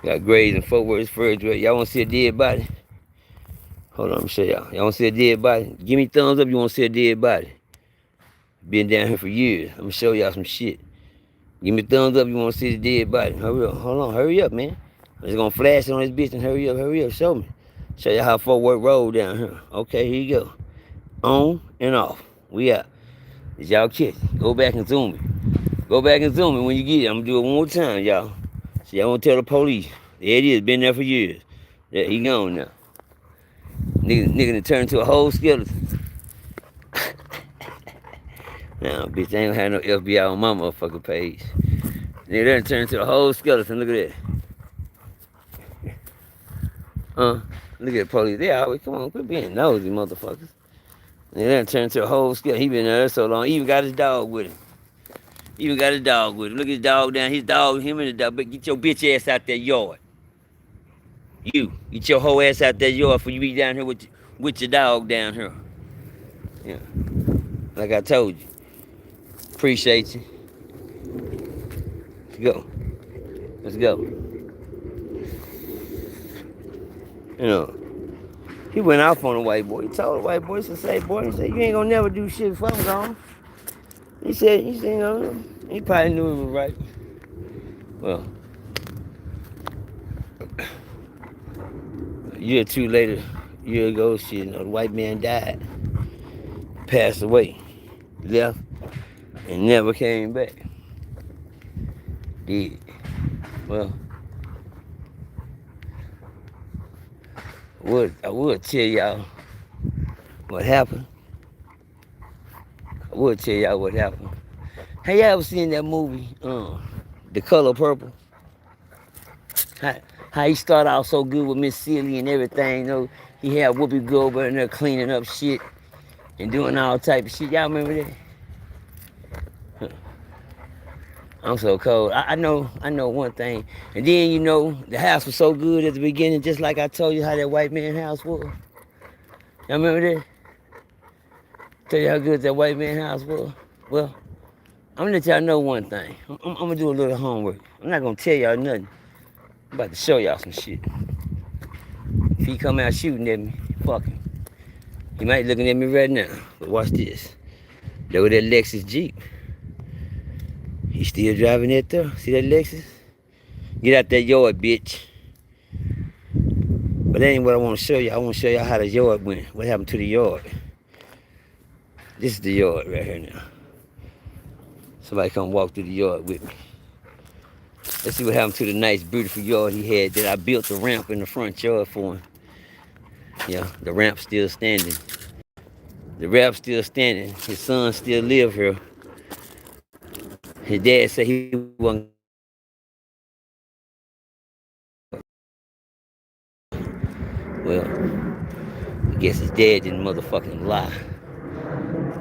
Got graves in Fort Worth, first grave. Y'all want to see a dead body? Hold on, let me show y'all. Y'all want to see a dead body? Give me thumbs up if you want to see a dead body. Been down here for years. I'm going to show y'all some shit. Give me thumbs up if you want to see the dead body. Hurry up. Hold on. Hurry up, man. I'm just going to flash it on this bitch and hurry up. Show me. Show you how Fort Worth road down here. Okay, here you go. On and off. We out. Did y'all catch it? Go back and zoom it. Go back and zoom it when you get it. I'm going to do it one more time, y'all. So y'all want to tell the police. There it is. Been there for years. Yeah, he gone now. Nigga done turned into a whole skeleton. Nah, bitch, I ain't gonna have no FBI on my motherfucking page. Nigga done turned into a whole skeleton. Look at that. Look at the police. They always, come on, quit being nosy, motherfuckers. Nigga done turned into a whole skeleton. He been there so long. He even got his dog with him. Look at his dog down. His dog, him and the dog. But get your bitch ass out that yard. You, get your whole ass out that yard before you be down here with your dog down here. Yeah. Like I told you. Appreciate you. Let's go. He went off on the white boy. He told the white boy, he said, boy, he said, you ain't gonna never do shit if I'm gone. He said, he probably knew he was right. Well, a year or two later, a year ago, shit, the white man died. Passed away. Left. And never came back. Did. Well, I would tell y'all what happened. Have y'all ever seen that movie, The Color Purple? How he started out so good with Miss Celie and everything, he had Whoopi Goldberg in there cleaning up shit and doing all type of shit. Y'all remember that? I'm so cold. I know one thing. And then, the house was so good at the beginning, just like I told you how that white man house was. Y'all remember that? Tell you how good that white man house was? Well, I'm gonna let y'all know one thing. I'm gonna do a little homework. I'm not gonna tell y'all nothing. I'm about to show y'all some shit. If he come out shooting at me, fuck him. He might be looking at me right now. But watch this. There with that Lexus Jeep. He still driving that there. See that Lexus? Get out that yard, bitch. But that ain't what I want to show you. I want to show y'all how the yard went. What happened to the yard? This is the yard right here now. Somebody come walk through the yard with me. Let's see what happened to the nice, beautiful yard he had that I built a ramp in the front yard for him. Yeah, the ramp's still standing. The ramp's still standing. His son still live here. His dad said he wasn't. Well, I guess his dad didn't motherfucking lie.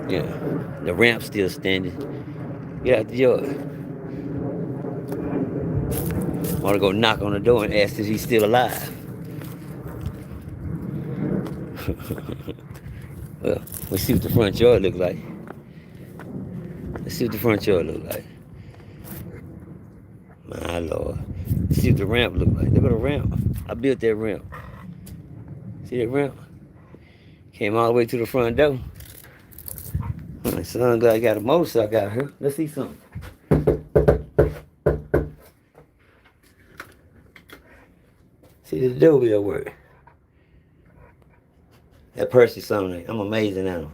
Yeah, the ramp's still standing. Get out the yard. I want to go knock on the door and ask if he's still alive. Well, let's see what the front yard look like. Let's see what the front yard look like. My Lord. Let's see what the ramp look like. Look at the ramp. I built that ramp. See that ramp? Came all the way to the front door. My son got a motorcycle out here. Let's see something. See the door will work. That Percy song, I'm amazing at him.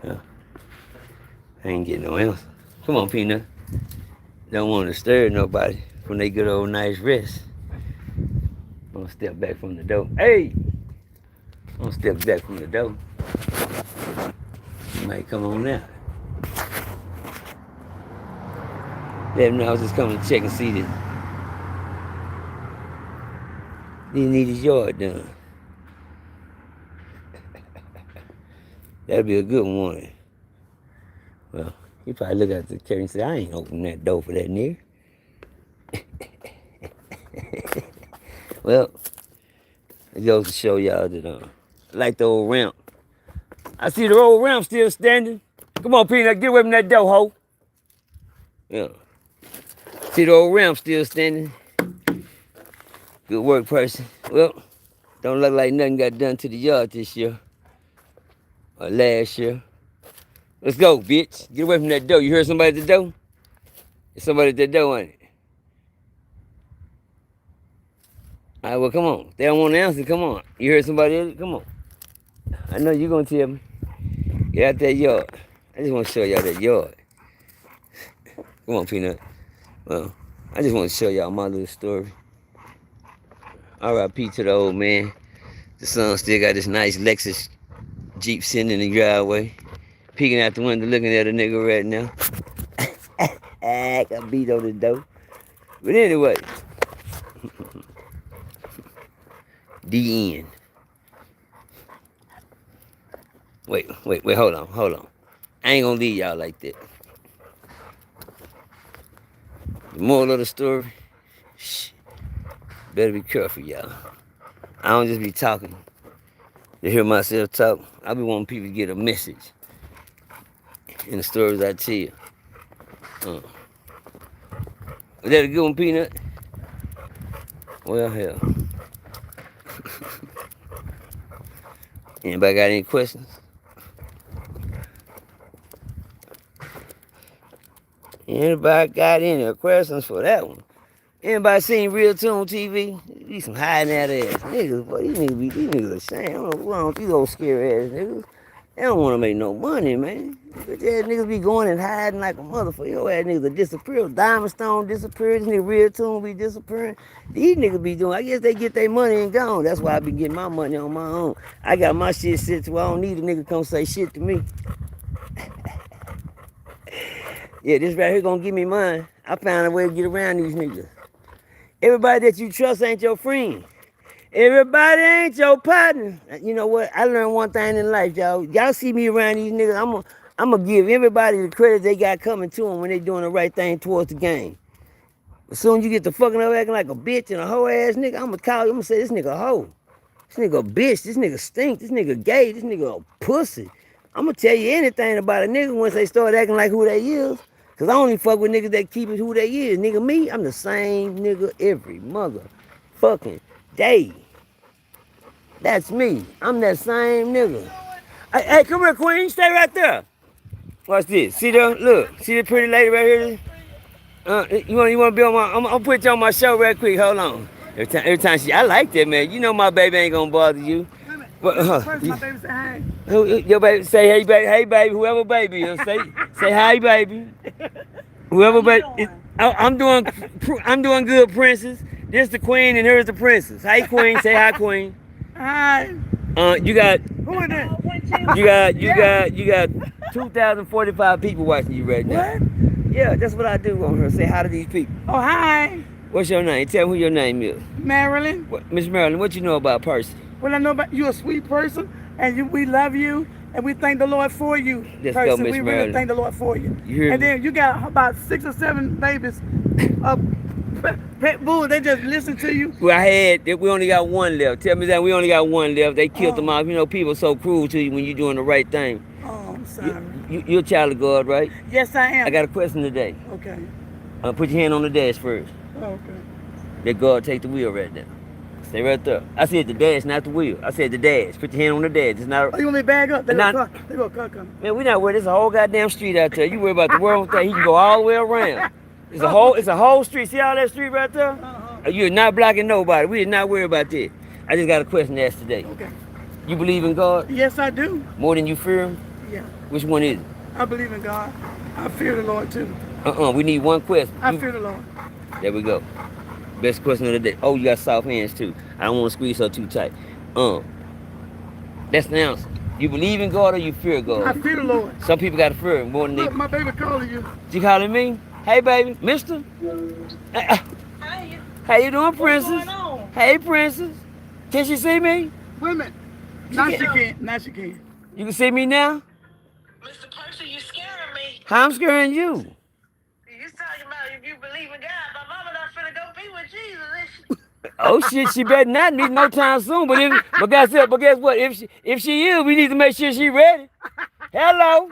Yeah. I ain't getting no answer. Come on, Peanut. Don't want to disturb nobody when they good old nice rest. I'm gonna step back from the door. Hey! I'm gonna step back from the door. You might come on now. Let him know I was just coming to check and see that he need his yard done. That'd be a good one. Well, he probably look at the curtain and say, I ain't opening that door for that nigga. Well, it goes to show y'all that I like the old ramp. I see the old ramp still standing. Come on, Peanut, get away from that door, ho. Yeah. See the old ramp still standing. Good work, Percy. Well, don't look like nothing got done to the yard this year. Or last year. Let's go, bitch. Get away from that door. You heard somebody at the door? There's somebody at the door, ain't it? All right, well, come on. They don't want to answer. Come on. You heard somebody at it? Come on. I know you're going to tell me. Get out that yard. I just want to show y'all that yard. Come on, Peanut. Well, I just want to show y'all my little story. R.I.P. to the old man. The son still got this nice Lexus Jeep sitting in the driveway. Peeking out the window looking at a nigga right now. Got beat on the door. But anyway. The end. Wait, hold on. I ain't gonna leave y'all like that. The moral of the story, better be careful, y'all. I don't just be talking to hear myself talk. I be wanting people to get a message in the stories I tell. Was that a good one, Peanut? Well, hell. Anybody got any questions? Anybody got any questions for that one? Anybody seen Real Tune TV? These some hiding out ass niggas, boy. These niggas ashamed. I don't know, these old scary ass niggas. They don't want to make no money, man. But yeah, niggas be going and hiding like a motherfucker. Your ass niggas will disappear. Diamond Stone disappear. This nigga Real Tune be disappearing. These niggas be doing, I guess they get their money and gone. That's why I be getting my money on my own. I got my shit set to where I don't need a nigga come say shit to me. Yeah, this right here gonna give me mine. I found a way to get around these niggas. Everybody that you trust ain't your friend. Everybody ain't your partner. You know what? I learned one thing in life, y'all. Y'all see me around these niggas, I'm gonna give everybody the credit they got coming to them when they doing the right thing towards the game. As soon as you get to fucking up acting like a bitch and a hoe ass nigga, I'm gonna say this nigga a hoe. This nigga a bitch. This nigga stink. This nigga gay. This nigga a pussy. I'm gonna tell you anything about a nigga once they start acting like who they is. Cause I only fuck with niggas that keep it who they is. Nigga, me, I'm the same nigga every motherfucking day. That's me. I'm that same nigga. Hey, come here, Queen. Stay right there. Watch this. See there? Look. See the pretty lady right here? You want to be on my? I'm gonna put you on my show real quick. Hold on. Every time I like that, man. You know my baby ain't gonna bother you. First, my baby say hi. Your baby say hey baby, whoever baby is, say hi baby. Whoever baby. I'm doing good, princess. This the queen and here's the princess. Hey queen, say hi queen. Hi. You got Who is that? you got 2,045 people watching you right now. What? Yeah, that's what I do on her. Say hi to these people. Oh, hi. What's your name? Tell me who your name is. Marilyn. Miss Marilyn, what you know about Percy? Well, I know about you a sweet person, and we love you, and we thank the Lord for you. Let's Percy. go, Miss We Marilyn. really thank the Lord for you. You hear And me? then you got about 6 or 7 babies, pet bulls. They just listen to you. Well, we only got one left. Tell me that we only got one left. They killed them off. You know, people are so cruel to you when you're doing the right thing. Oh, I'm sorry. You're a child of God, right? Yes, I am. I got a question today. Okay. Put your hand on the dash first. Okay. Let God take the wheel right now. Stay right there. I said the dash, not the wheel. I said the dash. Put your hand on the dash. It's not. Oh, you want me to bag up? They Not- go car coming. Man, we not worried. There's a whole goddamn street out there. You worry about the world thing. He can go all the way around. It's a whole street. See all that street right there? You're not blocking nobody. We are not worried about that. I just got a question to ask today. Okay. You believe in God Yes, I do. more than you fear Him? Yeah. Which one is it? I believe in God. I fear the Lord too. We need one question. I fear the Lord. There we go. Best question of the day. Oh, you got soft hands too. I don't want to squeeze her too tight. That's the answer. You believe in God or you fear I God? fear the Lord. Some people got to fear Him more than they. Look, my baby calling you. You calling me? Hey, baby, Mister. Hey, How you doing, what's princess? going on? Hey, princess. Can she see me? Women. Now she can. Now she can. You can see me now? Mr. Percy, you scaring me. How I'm scaring you? You talking about if you believe in God. My mama not finna go be with Jesus, is she? Oh shit, she better not need no time soon. But guess what? If she is, we need to make sure she ready. Hello.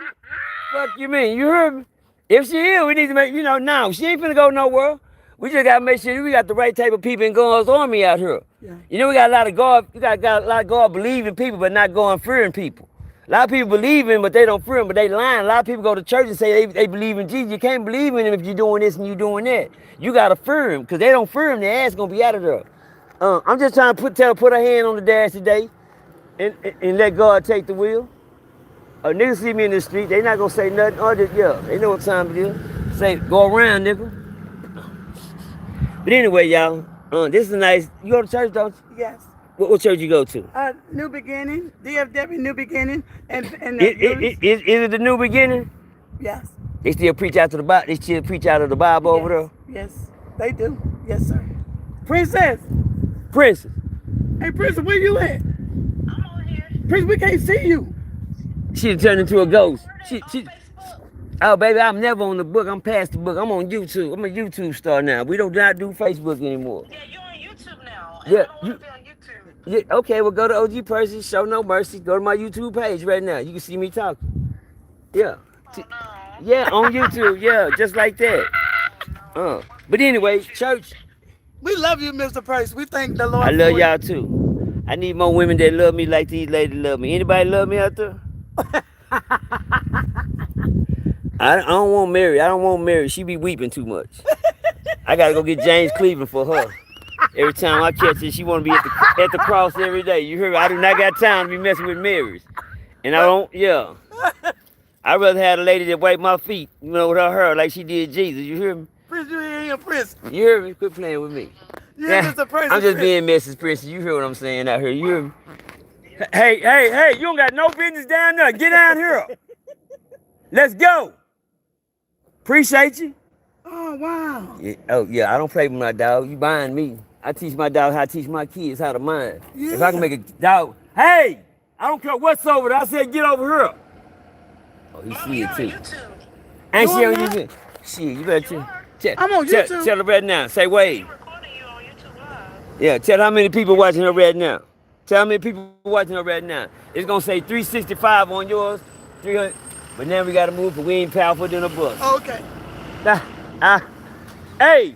Fuck you mean? You heard me? If she is, we need to make now. She ain't finna go nowhere. We just gotta make sure we got the right type of people in God's army out here. Yeah. You know we got a lot of God. We got a lot of God believing people, but not going fearing people. A lot of people believe in him, but they don't fear him, but they lying. A lot of people go to church and say they believe in Jesus. You can't believe in him if you're doing this and you're doing that. You gotta fear him, because they don't fear him, their ass gonna be out of there. I'm just trying to put her hand on the dash today and let God take the wheel. Niggas see me in the street, they not gonna say nothing. They know what time it is. Say, go around, nigga. But anyway, y'all, this is a nice. You go to church, don't you? Yes. What church you go to? New beginning. DFW New Beginning. And Is it the new beginning? yes. They still preach out to the Bible. They still preach out of the Bible over there. Yes. They do. Yes, sir. Princess. Princess. Hey, Princess, where you at? I'm on here. Princess, we can't see you. She turned into a ghost. She. On Facebook. Oh, baby, I'm never on the book. I'm past the book. I'm on YouTube. I'm a YouTube star now. We don't not do Facebook anymore. Yeah, you're on YouTube now. Yeah, I don't want to be on YouTube. Yeah, okay, well, go to OG Percy, Show No Mercy. Go to my YouTube page right now. You can see me talking. Yeah. Oh, no. Yeah, on YouTube. Yeah, just like that. But anyway, church, We love you, Mr. Price. We thank the Lord. I love for y'all too. I need more women that love me like these ladies love me. Anybody love me out there? I don't want Mary. I don't want Mary. She be weeping too much. I gotta go get James Cleveland for her. Every time I catch her, she wanna be at the cross every day. You heard me? I do not got time to be messing with Marys. And I don't, yeah. I'd rather have a lady that wipe my feet, with her hair like she did Jesus. You hear me? Prince, you ain't here, Prince. You hear me? Quit playing with me. Yeah, Mr. Prince. I'm just being Mrs. Princess. You hear what I'm saying out here? You hear me? Hey, you don't got no business down there. Get down here. Let's go. Appreciate you. Oh, wow. Yeah, I don't play with my dog. You buying me. I teach my dog how to teach my kids how to mind. Yeah. If I can make a dog, hey, I don't care what's over there. I said get over here. Oh, he see You're it on too. YouTube. Ain't she You on on YouTube? Shit, you better tell. I'm on YouTube. Tell her right now. Say Wade. I'm recording you on YouTube Live. Yeah, tell how many people watching her right now. Tell how many people watching her right now. It's gonna say 365 on yours 300. But now we gotta move, 'cause we ain't powerful than a bus. Okay. Hey!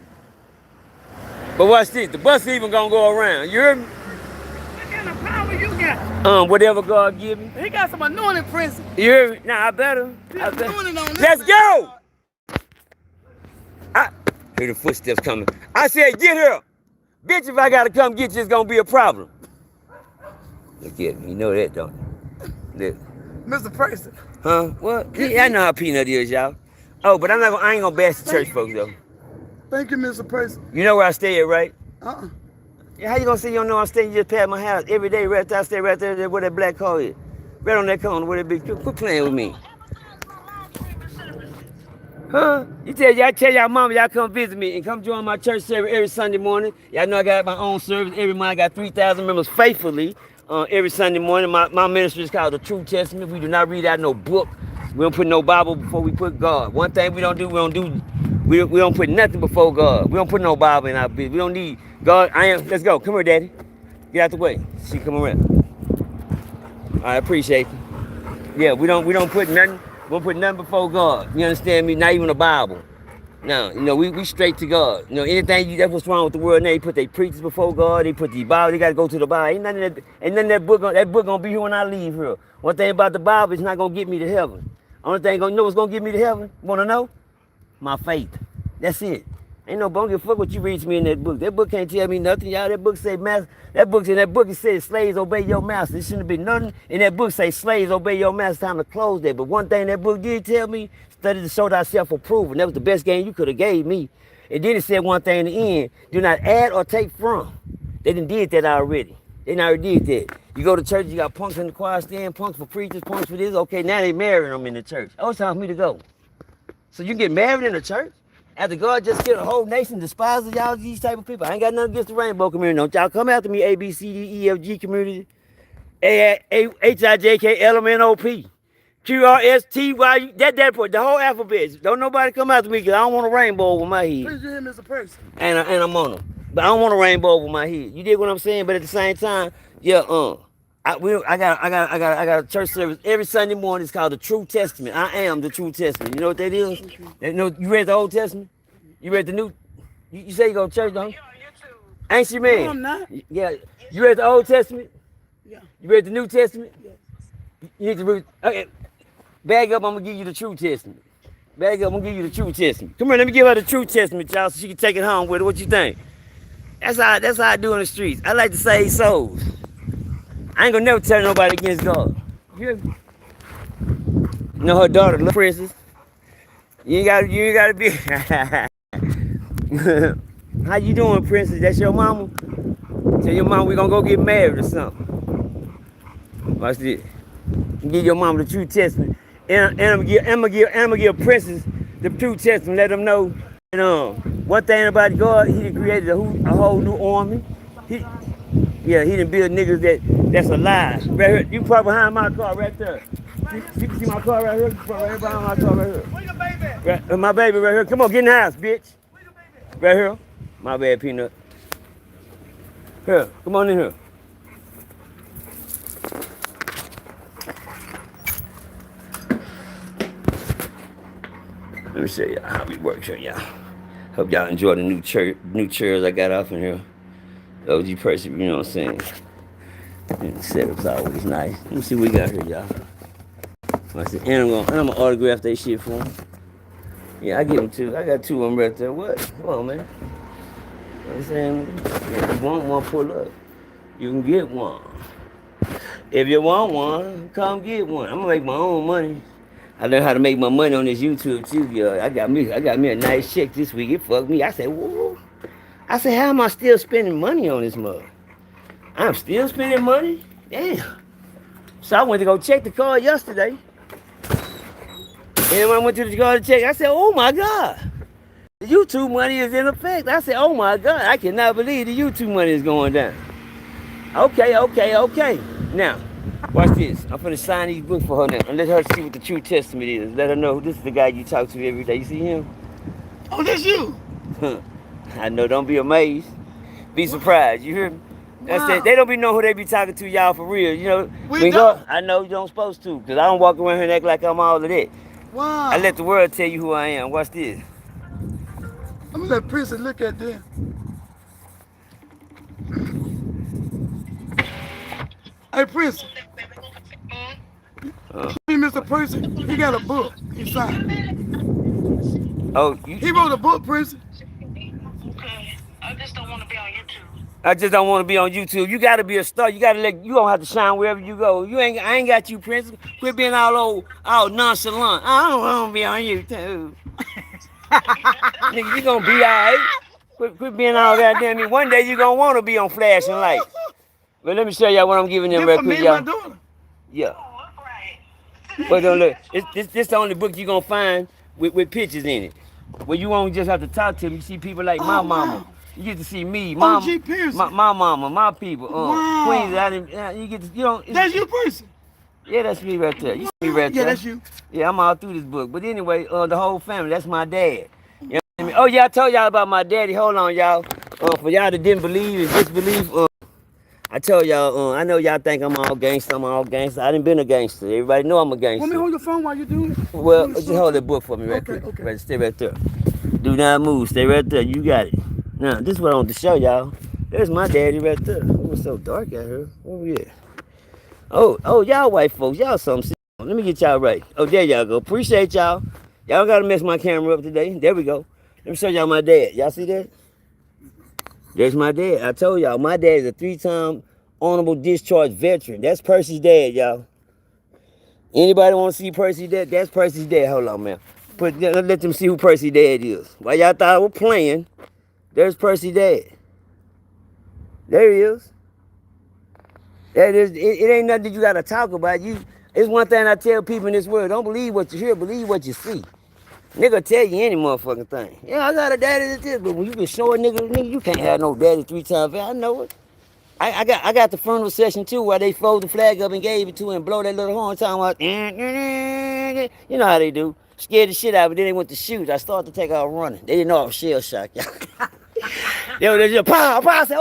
But watch this, the bus even gonna go around. You heard me? What kind of power you got? Whatever God give me. He got some anointing, Prince. You heard me? Nah, I better. Anointing on this Let's man. go! I hear the footsteps coming. I said, get here. Bitch, if I gotta come get you, it's gonna be a problem. Look at me, you know that, don't you? Look. Mr. Percy. Huh? What? Yeah, I know how peanut is, y'all. Oh, but I ain't gonna bash the church folks, though. Thank you, Mr. Percy. You know where I stay at, right? Uh-uh. Yeah, how you gonna say you don't know I'm staying? You just past my house every day, right there. I stay right there where that black car is. Right on that corner where that big. Quit playing with me. Huh? I tell y'all mama, y'all come visit me and come join my church service every Sunday morning. Y'all know I got my own service every month. I got 3,000 members faithfully every Sunday morning. My ministry is called the True Testament. We do not read out no book. We don't put no Bible before we put God. One thing we don't put nothing before God. We don't put no Bible in our business. We don't need God. Let's go. Come here, Daddy. Get out the way. She come around. I appreciate you. Yeah, we don't put nothing. We don't put nothing before God. You understand me? Not even the Bible. No, you know, we straight to God. You know, that's what's wrong with the world now. They put their preachers before God. They put the Bible. They got to go to the Bible. Ain't nothing that book gonna be here when I leave here. One thing about the Bible, it's not gonna get me to heaven. Only thing you know what's gonna get me to heaven? Wanna know? My faith. That's it. Ain't no bone give a fuck what you read to me in that book. That book can't tell me nothing, y'all. That book say master. That book it says slaves obey your master. It shouldn't be nothing. And that book say slaves obey your master. Time to close that. But one thing that book did tell me, study to show thyself approved. And that was the best game you could have gave me. And then it said one thing in the end: do not add or take from. They done did that already. They already did that. You go to church, you got punks in the choir stand, punks for preachers, punks for this. Okay, now they marrying them in the church. Oh, it's time for me to go. So you get married in the church? After God just killed a whole nation, despises y'all, these type of people. I ain't got nothing against the rainbow community. Don't y'all come after me, A, B, C, D, E, F, G community. H, I, J, K, L, M, N, O, P. Q, R, S, T, Y, that part, the whole alphabet. Don't nobody come after me because I don't want a rainbow over my head. Please hear Mr. Percy. And I'm on them. But I don't want a rainbow over my head. You dig what I'm saying? But at the same time, yeah, I got a church service every Sunday morning. It's called the True Testament. I am the True Testament. You know what that is? You read the Old Testament? You read the New? You say you go to church, don't you? Ain't you, man? No, I'm not. Yeah. You read the Old Testament? Yeah. You read the New Testament? Yes. You need to read. Okay. Bag up, I'm gonna give you the True Testament. Bag up, I'm gonna give you the True Testament. Come here, let me give her the True Testament, y'all, so she can take it home with her. What you think? That's how I do in the streets. I like to save souls. I ain't gonna never tell nobody against God. You hear me? You know her daughter, little Princess. You ain't gotta be. How you doing, Princess? That's your mama? Tell your mama we gonna go get married or something. Watch this. Give your mama the True Testament. And I'm gonna give Princess the True Testament. Let them know. And one thing about God, He done created a whole new army. He done build niggas that's alive. Right here, you probably behind my car right there. You can see my car right here. You probably right behind my car right here. Where your baby at? Right, my baby right here. Come on, get in the house, bitch. Where your baby at? Right here. My bad, Peanut. Here, come on in here. Let me show y'all how we work here, y'all. Hope y'all enjoy the new chairs I got off in here. OG Percy, you know what I'm saying? And the setup's always nice. Let me see what we got here, y'all. And I'm gonna autograph that shit for them. Yeah, I give them two. I got two of them right there. What? Come on, man. You know what I'm saying? If you want one, pull up. You can get one. If you want one, come get one. I'm gonna make my own money. I learned how to make my money on this YouTube too, y'all. I got me a nice check this week. It fucked me. I said, whoa. I said, how am I still spending money on this mug? I'm still spending money? Damn. So I went to go check the card yesterday. And when I went to the car to check, I said, oh my God. The YouTube money is in effect. I said, oh my God, I cannot believe the YouTube money is going down. Okay. Now, watch this. I'm finna sign these books for her now. And let her see what the True Testament is. Let her know this is the guy you talk to every day. You see him? Oh, that's you. I know, don't be amazed. Be surprised, you hear me? That's it. They don't be know who they be talking to, y'all, for real. You know, We don't. I know you don't supposed to, because I don't walk around here and act like I'm all of that. Wow. I let the world tell you who I am. Watch this. I'm gonna let Percy look at this. Hey, Percy. Hey, Mr. Percy, he got a book inside. Oh, He wrote a book, Percy. Okay. I just don't want to be on YouTube. I just don't want to be on YouTube. You got to be a star. You got to you don't have to shine wherever you go. I ain't got you, Prince. Quit being all nonchalant. I don't want to be on YouTube. Nigga, you gonna be all right. Quit being all goddamn me. One day you gonna want to be on flashing lights. But let me show y'all what I'm giving them This real for me quick, and my y'all. daughter. Yeah. Oh, look right. But don't look. This the only book you gonna find with pictures in it. Where you won't just have to talk to them. You see people like my mama. Wow. You get to see me, OG Percy. my mama, my people. Wow. Queens. You get to, you don't. That's you, Percy. Yeah, that's me right there. You see me right Yeah, there. that's you. Yeah, I'm all through this book. But anyway, the whole family, that's my dad. You know what I mean? Oh, yeah, I told y'all about my daddy. Hold on, y'all. For y'all that didn't believe and disbelieve, I told y'all, I know y'all think I'm all gangster. I done been a gangster. Everybody know I'm a gangster. Want me to hold your phone while you do it? Well, just hold that book for me right quick. Okay. Right, stay right there. Do not move. Stay right there. You got it. Now, this is what I want to show y'all. There's my daddy right there. Oh, it's so dark out here. Where we at? Oh, y'all white folks. Y'all something. Let me get y'all right. Oh, there y'all go. Appreciate y'all. Y'all got to mess my camera up today. There we go. Let me show y'all my dad. Y'all see that? There's my dad. I told y'all, my dad is a 3-time honorable discharge veteran. That's Percy's dad, y'all. Anybody want to see Percy's dad? That's Percy's dad. Hold on, man. Let them see who Percy's dad is. While y'all thought I was playing, there's Percy's dad. There he is. That is. It ain't nothing that you got to talk about. It's one thing I tell people in this world. Don't believe what you hear. Believe what you see. Nigga tell you any motherfucking thing. Yeah, I got a daddy that's this, but when you can show a nigga, you can't have no daddy 3 times. I know it. I got the funeral session too, where they fold the flag up and gave it to him and blow that little horn talking about, you know how they do. Scared the shit out of me, then they went to shoot. I started to take off running. They didn't know I was shell shocked, y'all. They were just pow. I said,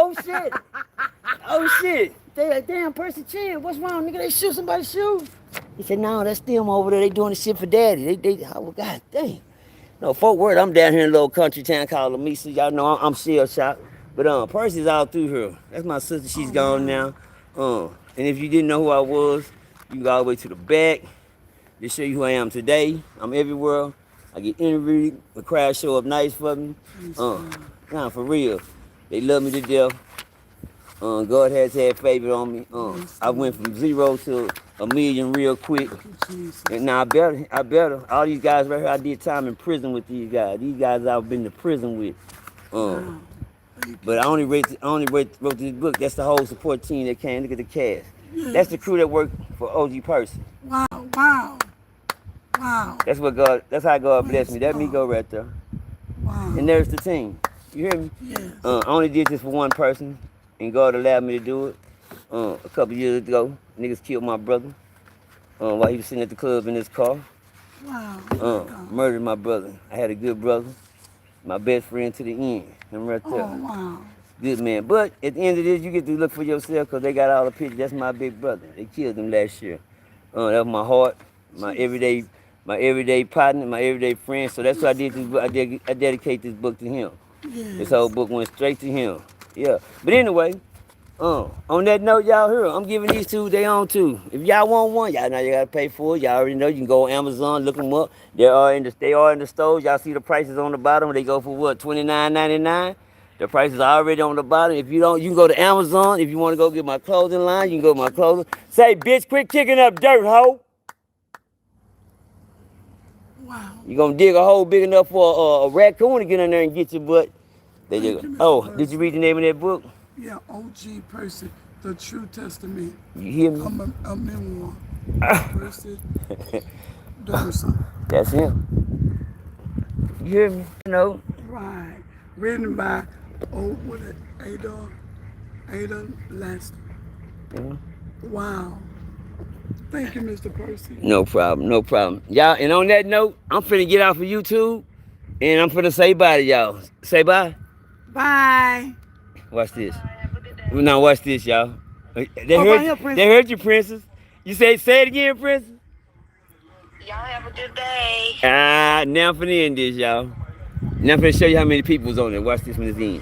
oh shit. They like, damn, Percy Chin, what's wrong, nigga? They shoot somebody's shoes. He said, no, that's them over there. They doing the shit for daddy. Oh, God dang. No, Fort Worth, I'm down here in a little country town called Lamesa. Y'all know I'm shell shocked. But Percy's all through here. That's my sister. She's gone now. And if you didn't know who I was, you can go all the way to the back. To show you who I am today. I'm everywhere. I get interviewed. The crowd show up nice for me. Nah, for real. They love me to death. God has had favor on me. I went from 0 to 1 million real quick. And now I better. All these guys right here, I did time in prison with these guys. These guys I've been to prison with. But I only wrote this book. That's the whole support team that came. Look at the cast. Yes. That's the crew that worked for OG Percy. Wow. That's how God blessed me. That me go right there. Wow. And there's the team. You hear me? Yes. I only did this for one person, and God allowed me to do it. A couple years ago, niggas killed my brother while he was sitting at the club in his car. Wow. Murdered my brother. I had a good brother, my best friend to the end. Him right there. Oh, wow. Good man. But at the end of this, you get to look for yourself because they got all the pictures. That's my big brother. They killed him last year. That was my heart, my everyday partner, my everyday friend. So that's what I did this book. I dedicate this book to him. Yes. This whole book went straight to him. Yeah. But anyway, on that note, y'all here, I'm giving these two they own too. If y'all want one, y'all know you gotta pay for it. Y'all already know you can go on Amazon, look them up. They are in the stores. Y'all see the prices on the bottom. They go for what? $29.99. The price is already on the bottom. If you don't, you can go to Amazon. If you want to go get my clothing line, you can go to my clothing. Say, bitch, quit kicking up dirt, hoe. Wow. You gonna dig a hole big enough for a raccoon to get in there and get your butt. There you go. Oh, did you read the name of that book? Yeah, OG Percy, The True Testament. You hear me? I'm a memoir. Percy Doverson. That's him. You hear me? You know. Right. Written by Ada Lester. Wow. Thank you, Mr. Percy. No problem. Y'all, and on that note, I'm finna get off of YouTube and I'm finna say bye to y'all. Say bye. Bye. Watch this. Now watch this, y'all. They Oh, heard, right here, Princess. they heard you, Princess. You say it again, Princess. Y'all have a good day. Now I'm finna end this, y'all. Now I'm finna show you how many people was on it. Watch this when it's in.